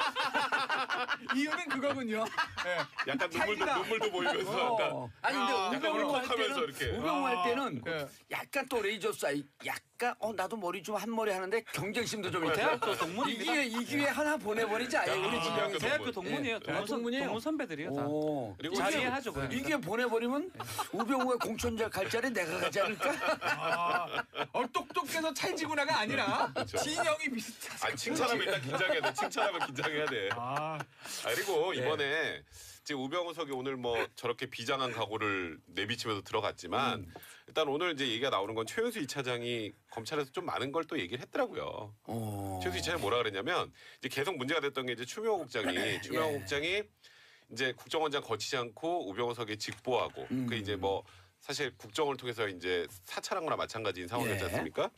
이유는 그거군요. 예. 약간 눈물도 보이면서 약간 아니 근데 약간 우병우 할 울컥하면서 때는 이렇게. 우병우 할 때는 예. 약간 또 레이저 사이 약간 나도 머리 좀 한 머리 하는데 경쟁심도 좀 있고 대학교 동문입니다. 이 기회 하나 보내버리자 우리 진영에서 대학교 동문이에요. 동문이에요? 동문 선배들이요. 다. 오. 그리고 잘 지금 이해하죠. 그러니까. 이게 보내버리면 우병우가 공천자 갈 자리 내가 가지 않을까? 똑똑해서 찰지구나가 아니라 진영이 비슷하서. 아니 칭찬하면 일단 긴장해야 돼. 칭찬하면 긴장해야 돼. 그리고 이번에 지금 우병우 석이 오늘 뭐 저렇게 비장한 각오를 내비치면서 들어갔지만 일단 오늘 이제 얘기가 나오는 건 최윤수 2차장이 검찰에서 좀 많은 걸 또 얘기를 했더라고요. 최윤수 2차장이 뭐라 그랬냐면 이제 계속 문제가 됐던 게 이제 추명호 국장이 이제 국정원장 거치지 않고 우병우 석에 직보하고 그 이제 뭐 사실 국정을 통해서 이제 사찰한 거나 마찬가지인 상황이었지 않습니까?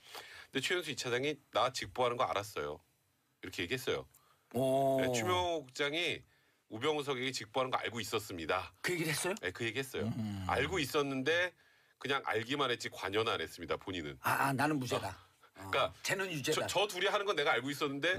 근데 최윤수 2차장이 나 직보하는 거 알았어요. 이렇게 얘기했어요. 네, 추명호 국장이 우병우 석에게 직보하는 거 알고 있었습니다. 그 얘기를 했어요? 네, 그 얘기했어요. 알고 있었는데 그냥 알기만 했지 관여는 안 했습니다. 본인은. 나는 무죄다. 그러니까 쟤는 유죄다. 저 둘이 하는 건 내가 알고 있었는데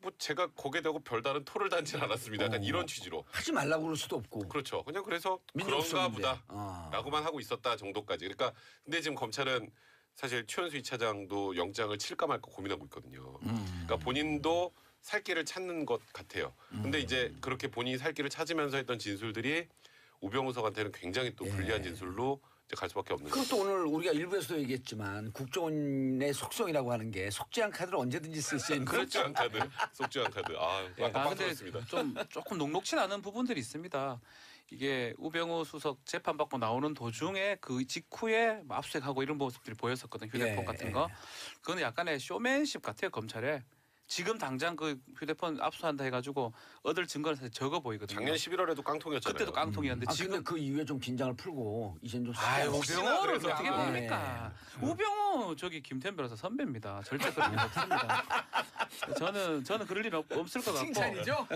뭐 제가 거기에 대고 별다른 토를 단지는 않았습니다. 약간 이런 취지로. 하지 말라고 그럴 수도 없고. 그렇죠. 그냥 그래서 민족성 그런가 문제. 보다라고만 하고 있었다 정도까지. 그러니까 근데 지금 검찰은 사실 최은수 2차장도 영장을 칠까 말까 고민하고 있거든요. 그러니까 본인도 살 길을 찾는 것 같아요. 근데 이제 그렇게 본인이 살 길을 찾으면서 했던 진술들이 우병우 석한테는 굉장히 또 불리한 진술로 이제 갈 수밖에 없는 거죠. 그것도 오늘 우리가 일부에서도 얘기했지만 국정원의 속성이라고 하는 게 속죄한 카드를 언제든지 쓸 수 있는 속죄한 카드, 속죄한 카드. 근데 빠졌습니다. 좀 조금 녹록치 않은 부분들이 있습니다. 이게 우병우 수석 재판 받고 나오는 도중에 그 직후에 압수수색하고 이런 모습들이 보였었거든요. 휴대폰 같은 거. 그거는 약간의 쇼맨십 같아요. 검찰에. 지금 당장 그 휴대폰 압수한다 해가지고 얻을 증거는 사실 적어 보이거든요. 작년 11월에도 깡통이었잖아요. 그때도 깡통이었는데 지금 지금 그 이후에 좀 긴장을 풀고 이젠 좀 우병우를 그래서 어떻게 좀- 봅니까? 우병우 저기 김태현 변호사 선배입니다. 절대 그럴 일 없습니다. 저는 그럴 일 없을 것 같고 칭찬이죠?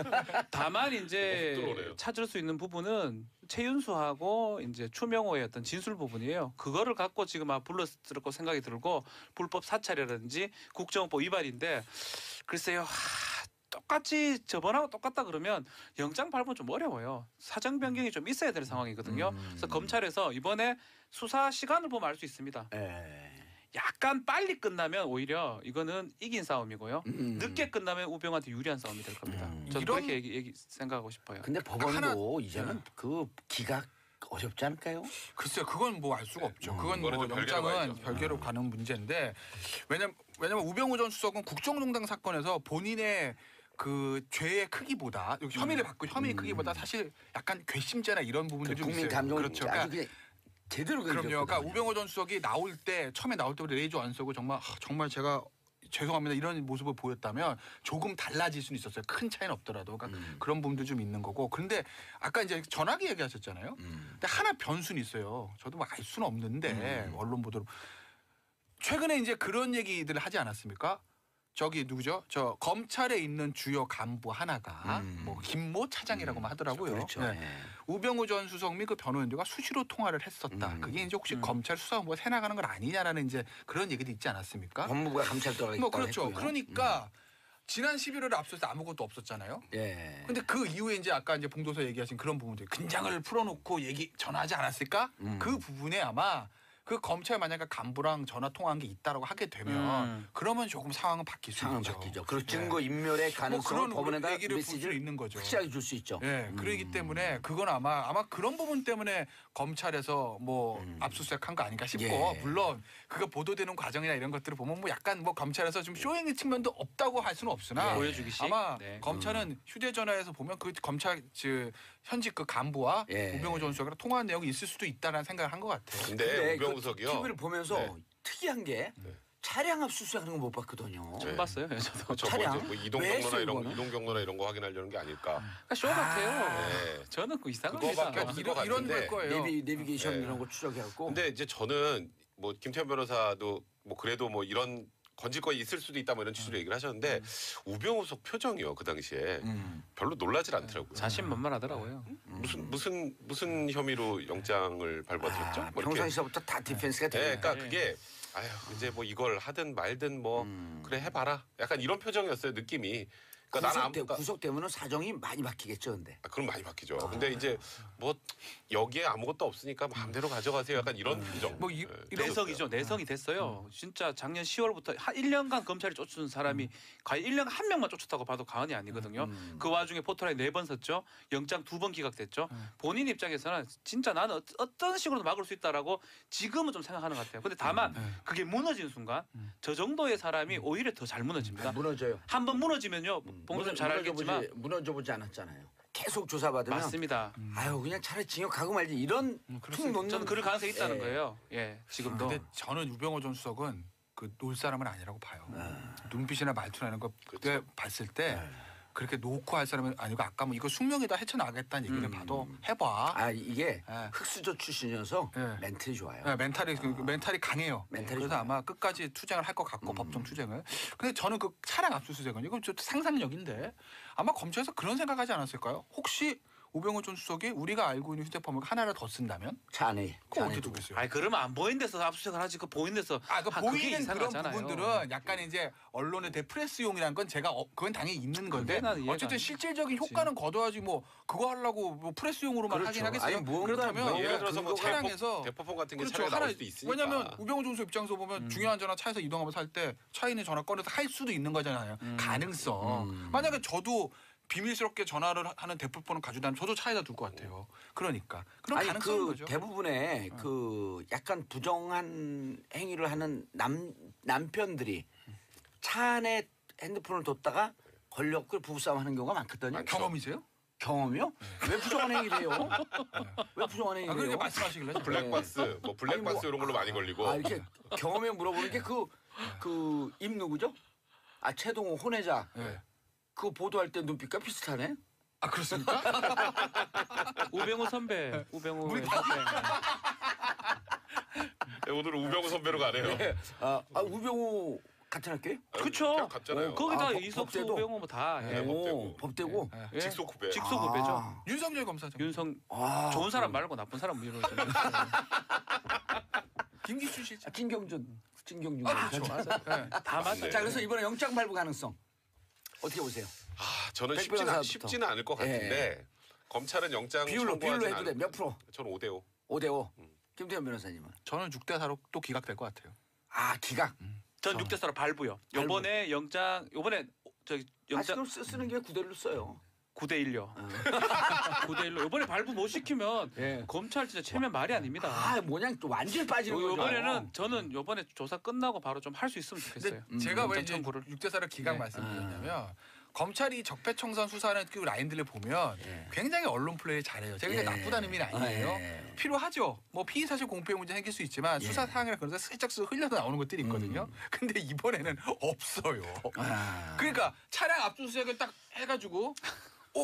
다만 이제 들어오네요. 찾을 수 있는 부분은 최윤수하고 이제 추명호의 어떤 진술 부분이에요. 그거를 갖고 지금 불렀을 거 생각이 들고 불법 사찰이라든지 국정원법 위반인데 글쎄요. 똑같이 저번하고 똑같다 그러면 영장 발부는 좀 어려워요. 사정 변경이 좀 있어야 될 상황이거든요. 그래서 검찰에서 이번에 수사 시간을 보면 알 수 있습니다. 약간 빨리 끝나면 오히려 이거는 이긴 싸움이고요. 늦게 끝나면 우병우한테 유리한 싸움이 될 겁니다. 저는 이런- 그렇게 생각하고 싶어요. 근데 법원도 이제는 그 기각 어렵지 않을까요? 글쎄요, 그건 뭐 알 수가 없죠. 그건 그거는 뭐 좀 별개로 영장은 봐야죠. 별개로 가는 문제인데 왜냐면 우병우 전 수석은 국정농단 사건에서 본인의 그 죄의 크기보다 혐의를 받고 혐의의 크기보다 사실 약간 괘씸죄나 이런 부분들이 좀 국민 있어요. 감정을 그렇죠. 아주 그냥 제대로 그럼요. 그러니까 그렸거든요. 우병우 전 수석이 처음에 나올 때부터 레이저 안 쓰고 정말 제가 죄송합니다 이런 모습을 보였다면 조금 달라질 수는 있었어요. 큰 차이는 없더라도 그러니까 그런 부분도 좀 있는 거고. 그런데 아까 이제 전화기 얘기하셨잖아요. 근데 하나 변수는 있어요. 저도 뭐 알 수는 없는데 언론 보도로 최근에 이제 그런 얘기들을 하지 않았습니까? 저기 누구죠? 저 검찰에 있는 주요 간부 하나가 뭐 김모 차장이라고만 하더라고요. 그렇죠. 네. 우병우 전 수석 및 그 변호인들과 수시로 통화를 했었다. 그게 이제 혹시 검찰 수사본부가 새 나가는 건 아니냐라는 이제 그런 얘기도 있지 않았습니까? 법무부가 감찰 들어가겠다 뭐 그렇죠. 했고요. 그러니까 지난 11월에 앞서서 아무것도 없었잖아요. 예. 근데 그 이후에 이제 아까 이제 봉도서 얘기하신 그런 부분들 긴장을 풀어놓고 전화하지 않았을까? 그 부분에 아마 그 검찰 만약에 간부랑 전화 통화한 게 있다라고 하게 되면 그러면 조금 상황은 바뀔 수 상황 있죠. 바뀌죠. 그리고 증거 인멸의 가능성을 그런 법원에다 얘기를 볼 수 메시지를 있는 거죠. 확실하게 줄 수 있죠. 예, 그러기 때문에 그건 아마 그런 부분 때문에 검찰에서 뭐 압수수색한 거 아닌가 싶고 예. 물론 그거 보도되는 과정이나 이런 것들을 보면 뭐 약간 뭐 검찰에서 좀 쇼잉의 측면도 없다고 할 수는 없으나 보여주기식? 아마 네. 검찰은 휴대전화에서 보면 그 검찰 현직 그 간부와 예. 우병우 전 수석이랑 통화한 내용이 있을 수도 있다라는 생각을 한 것 같아요. 근데 우병우석이요. TV를 보면서 특이한 게 차량 압수수색하는 거 못 봤거든요. 처음 봤어요, 저도. 저 차량? 뭐 이동 왜 경로나 했어요, 이런 이거는? 이동 경로나 이런 거 확인하려는 게 아닐까. 그러니까 쇼 같아요. 네. 저는 그 이상합니다. 그거밖에 없을 것 이런 같은데. 걸 거예요. 내비게이션 네. 이런 거 추적해갖고. 근데 이제 저는 뭐 김태현 변호사도 뭐 그래도 뭐 이런 건질 거 있을 수도 있다 뭐 이런 취지로 얘기를 하셨는데 우병우석 표정이요 그 당시에 별로 놀라질 않더라고요. 자신만만하더라고요. 무슨 혐의로 영장을 발부하셨죠? 뭐 이렇게. 평상시부터 다 디펜스가 네, 되니까. 그러니까 그게 아휴 이제 뭐 이걸 하든 말든 뭐 그래 해봐라. 약간 이런 표정이었어요 느낌이. 그러니까 나는 구속 때문에 사정이 많이 바뀌겠죠, 근데. 그럼 많이 바뀌죠. 근데 이제 뭐 여기에 아무것도 없으니까 마음대로 가져가세요. 약간 이런 표정. 뭐 네. 내성이죠. 내성이 됐어요. 진짜 작년 10월부터 한 1년간 검찰이 쫓은 사람이 과연 1년 한 명만 쫓았다고 봐도 과언이 아니거든요. 그 와중에 포털에 4번 섰죠. 영장 2번 기각됐죠. 본인 입장에서는 진짜 나는 어떤 식으로도 막을 수 있다라고 지금은 좀 생각하는 것 같아요. 근데 다만 그게 무너진 순간 저 정도의 사람이 오히려 더 잘 무너집니다. 무너져요. 한 번 무너지면요. 봉도 잘 알겠지만 무너져보지 않았잖아요. 계속 조사받으면. 맞습니다. 아유 그냥 차라리 징역 가고 말지 이런 툭 놓는. 저는 그럴 가능성이 있다는 예. 거예요. 예, 지금도. 근데 저는 우병우 전 수석은 그 놀 사람은 아니라고 봐요. 눈빛이나 말투나 이런 거 그때 봤을 때 그렇게 놓고 할 사람은 아니고 아까 뭐 이거 숙명에다 헤쳐나가겠다는 얘기를 봐도 해봐. 아 이게 예. 흑수저 출신이어서 예. 멘틀이 좋아요. 네, 멘탈이 강해요. 멘탈이 그래서 좋아요. 아마 끝까지 투쟁을 할 것 같고 법정 투쟁을. 근데 저는 그 차량 압수수색은 이건 좀 상상력인데 아마 검찰에서 그런 생각하지 않았을까요? 혹시 우병우 전 수석이 우리가 알고 있는 휴대폰을 하나를 더 쓴다면 차 안에. 그거 어떻게 두고 있어요? 아니 그러면 안 보이는 데서 압수수색을 하지 그 보이는 데서 그 그게 보이는 그런 이상하잖아요. 부분들은 약간 이제 언론의 대프레스용이라는 건 제가 그건 당연히 있는 건데 나는 이해가 어쨌든 안 돼. 실질적인 효과는 거둬야지 뭐 그거 하려고 뭐 프레스용으로만 그렇죠. 하긴 하겠어요. 아니, 뭔가 그렇다면 뭐 예를 들어서 뭐 차량에서 대포폰 같은 게 그렇죠. 차량에 나올 하나 수도 있으니까. 왜냐하면 우병우 전수 입장에서 보면 중요한 전화 차에서 이동하면서 할 때 차 있는 전화 꺼내서 할 수도 있는 거잖아요. 가능성. 만약에 저도 비밀스럽게 전화를 하는 대포폰을 가지고 다니면 저도 차에다 둘 것 같아요. 그러니까 그런 아니 가능성인 그 거죠. 대부분의 그 약간 부정한 행위를 하는 남편들이 차 안에 핸드폰을 뒀다가 걸렸고 부부싸움 하는 경우가 많거든요. 경험이세요? 경험이요? 왜 부정한 행위를 해요? 왜 부정한 행위를 그러니까 해요? 말씀하시길래 블랙박스, 뭐 블랙박스 아니, 뭐, 이런 걸로 많이 걸리고. 아 이렇게 경험에 물어보는 게 그 임 누구죠? 아 최동호 혼외자. 네. 그거 보도할 때 눈빛과 비슷하네. 아 그렇습니까? 우병우 선배, 우병우 우리 선배. 네, 오늘은 우병우 선배로 가네요. 아 우병우 같은 학교예요? 그쵸. 갔잖아요. 거기다 아, 이석수, 법대도? 우병우 뭐 다. 예. 네, 법대고. 예. 직속 후배. 직속 후배죠. 아. 윤석열 검사장. 좋은 사람 말고 나쁜 사람 이런 거. 김기춘 씨죠. 진경준. 그렇죠. 맞아요. 네. 다 맞아요. 자 그래서 이번에 영장 발부 가능성. 어떻게 보세요? 저는 백 변호사부터. 쉽지는 않을 것 같은데 검찰은 영장 비율로 청구하진 해도 돼. 몇 프로? 저는 5대5. 5대5. 김태현 변호사님은? 저는 6대4로 또 기각될 것 같아요. 기각. 전 6대4로 발부요. 요번에 저기 영장 그럼 쓰는 게 9대1로 써요. 9대1요. 9대1로 이번에 발부 못 시키면 검찰 진짜 체면 말이 아닙니다. 뭐냐 또 완전히 빠지는 거죠. 이번에는 저는 이번에 조사 끝나고 바로 좀 할 수 있으면 좋겠어요. 제가 왜 영장 이제 청구를. 6대4를 기각 말씀드렸냐면 검찰이 적폐청산 수사하는 그 라인들을 보면 굉장히 언론 플레이 잘해요. 제가 그게 나쁘다는 의미는 아니에요. 필요하죠. 뭐 피의 사실 공표의 문제 생길 수 있지만 수사 사항이라 그래서 슬쩍 흘려서 나오는 것들이 있거든요. 근데 이번에는 없어요. 그러니까 차량 압수수색을 딱 해가지고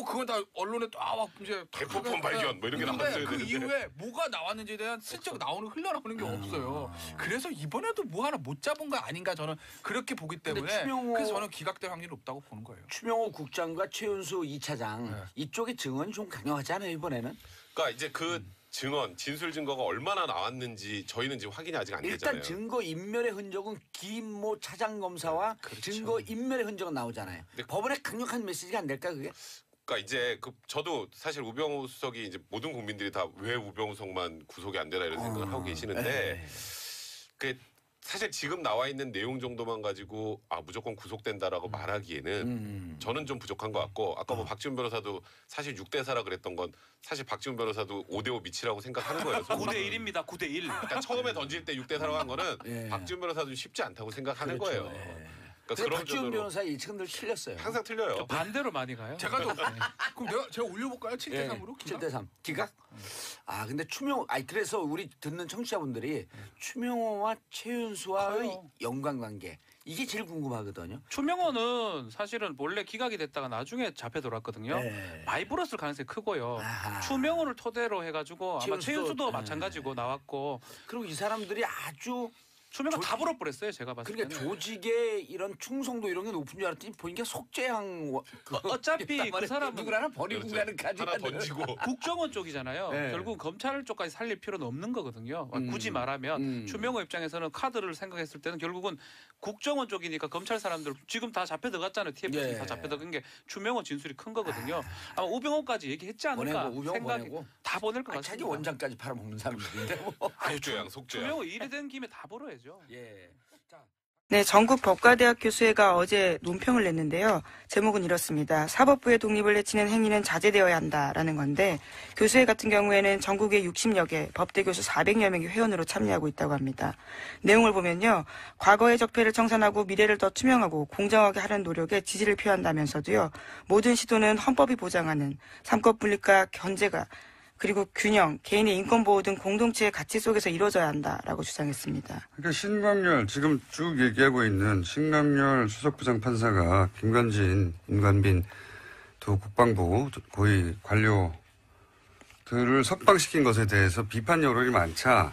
그건 다 언론에 막 이제 대포폰 발견 뭐 이런 게 나왔어요. 그 이후에 뭐가 나왔는지에 대한 슬쩍 흘러나오는 게 없어요. 그래서 이번에도 뭐 하나 못 잡은 거 아닌가 저는 그렇게 보기 때문에 그래서 저는 기각될 확률이 없다고 보는 거예요. 추명호 국장과 최윤수 2차장 이쪽의 증언이 좀 강력하지 않아요 이번에는? 그러니까 이제 그 증언, 진술 증거가 얼마나 나왔는지 저희는 지금 확인이 아직 안 되잖아요. 일단 증거 인멸의 흔적은 김모 차장 검사와 증거 인멸의 흔적은 나오잖아요. 법원에 강력한 메시지가 안 될까 그게? 그러니까 이제 저도 사실 우병우 수석이 이제 모든 국민들이 다 왜 우병우 수석만 구속이 안 되나 이런 생각을 하고 계시는데 그 사실 지금 나와 있는 내용 정도만 가지고 무조건 구속된다라고 말하기에는 저는 좀 부족한 것 같고 아까 뭐 박지훈 변호사도 사실 6대4라 그랬던 건 사실 박지훈 변호사도 5대5 미치라고 생각하는 거예요. 9대1입니다. 9대1. 그러니까 처음에 던질 때 6대4라고 한 거는 박지훈 변호사도 쉽지 않다고 생각하는 거예요. 그러니까 박지훈 변호사 예측은 늘 틀렸어요. 항상 틀려요. 반대로 많이 가요. 그럼 제가 올려볼까요? 7대3으로? 7대3 기각? 근데 추명호 그래서 우리 듣는 청취자분들이 추명호와 최윤수와의 연관관계 이게 제일 궁금하거든요. 추명호는 사실은 원래 기각이 됐다가 나중에 잡혀 들어왔거든요. 많이 불었을 가능성이 크고요. 추명호를 토대로 해가지고 아마 최윤수도 마찬가지고 나왔고. 그리고 이 사람들이 아주 추명호 다 불어버렸어요. 제가 봤을 때는. 그러니까 조직의 이런 충성도 이런 게 높은 줄 알았더니 보니까 속죄양 어차피 그 사람은 누굴 하나 버리고 가는 까지 하나 던지고 국정원 쪽이잖아요. 결국 검찰 쪽까지 살릴 필요는 없는 거거든요. 굳이 말하면 추명호 입장에서는 카드를 생각했을 때는 결국은 국정원 쪽이니까 검찰 사람들 지금 다 잡혀 들어갔잖아요. TFC 다 잡혀 들어간 게 추명호 진술이 큰 거거든요. 아마 우병우까지 얘기했지 않을까 생각이 다 보낼 것 같습니다. 자기 원장까지 팔아먹는 사람들인데 뭐. 속죄양. 추명호 일이 된 김에 다 벌어야죠. 네, 전국 법과대학 교수회가 어제 논평을 냈는데요. 제목은 이렇습니다. 사법부의 독립을 해치는 행위는 자제되어야 한다라는 건데 교수회 같은 경우에는 전국에 60여 개 법대 교수 400여 명이 회원으로 참여하고 있다고 합니다. 내용을 보면요. 과거의 적폐를 청산하고 미래를 더 투명하고 공정하게 하는 노력에 지지를 표한다면서도요. 모든 시도는 헌법이 보장하는 삼권 분립과 견제가 그리고 균형, 개인의 인권 보호 등 공동체의 가치 속에서 이루어져야 한다라고 주장했습니다. 그러니까 신광열 지금 쭉 얘기하고 있는 신광열 수석부장판사가 김관진, 임관빈 두 국방부 고위 관료들을 석방시킨 것에 대해서 비판 여론이 많자.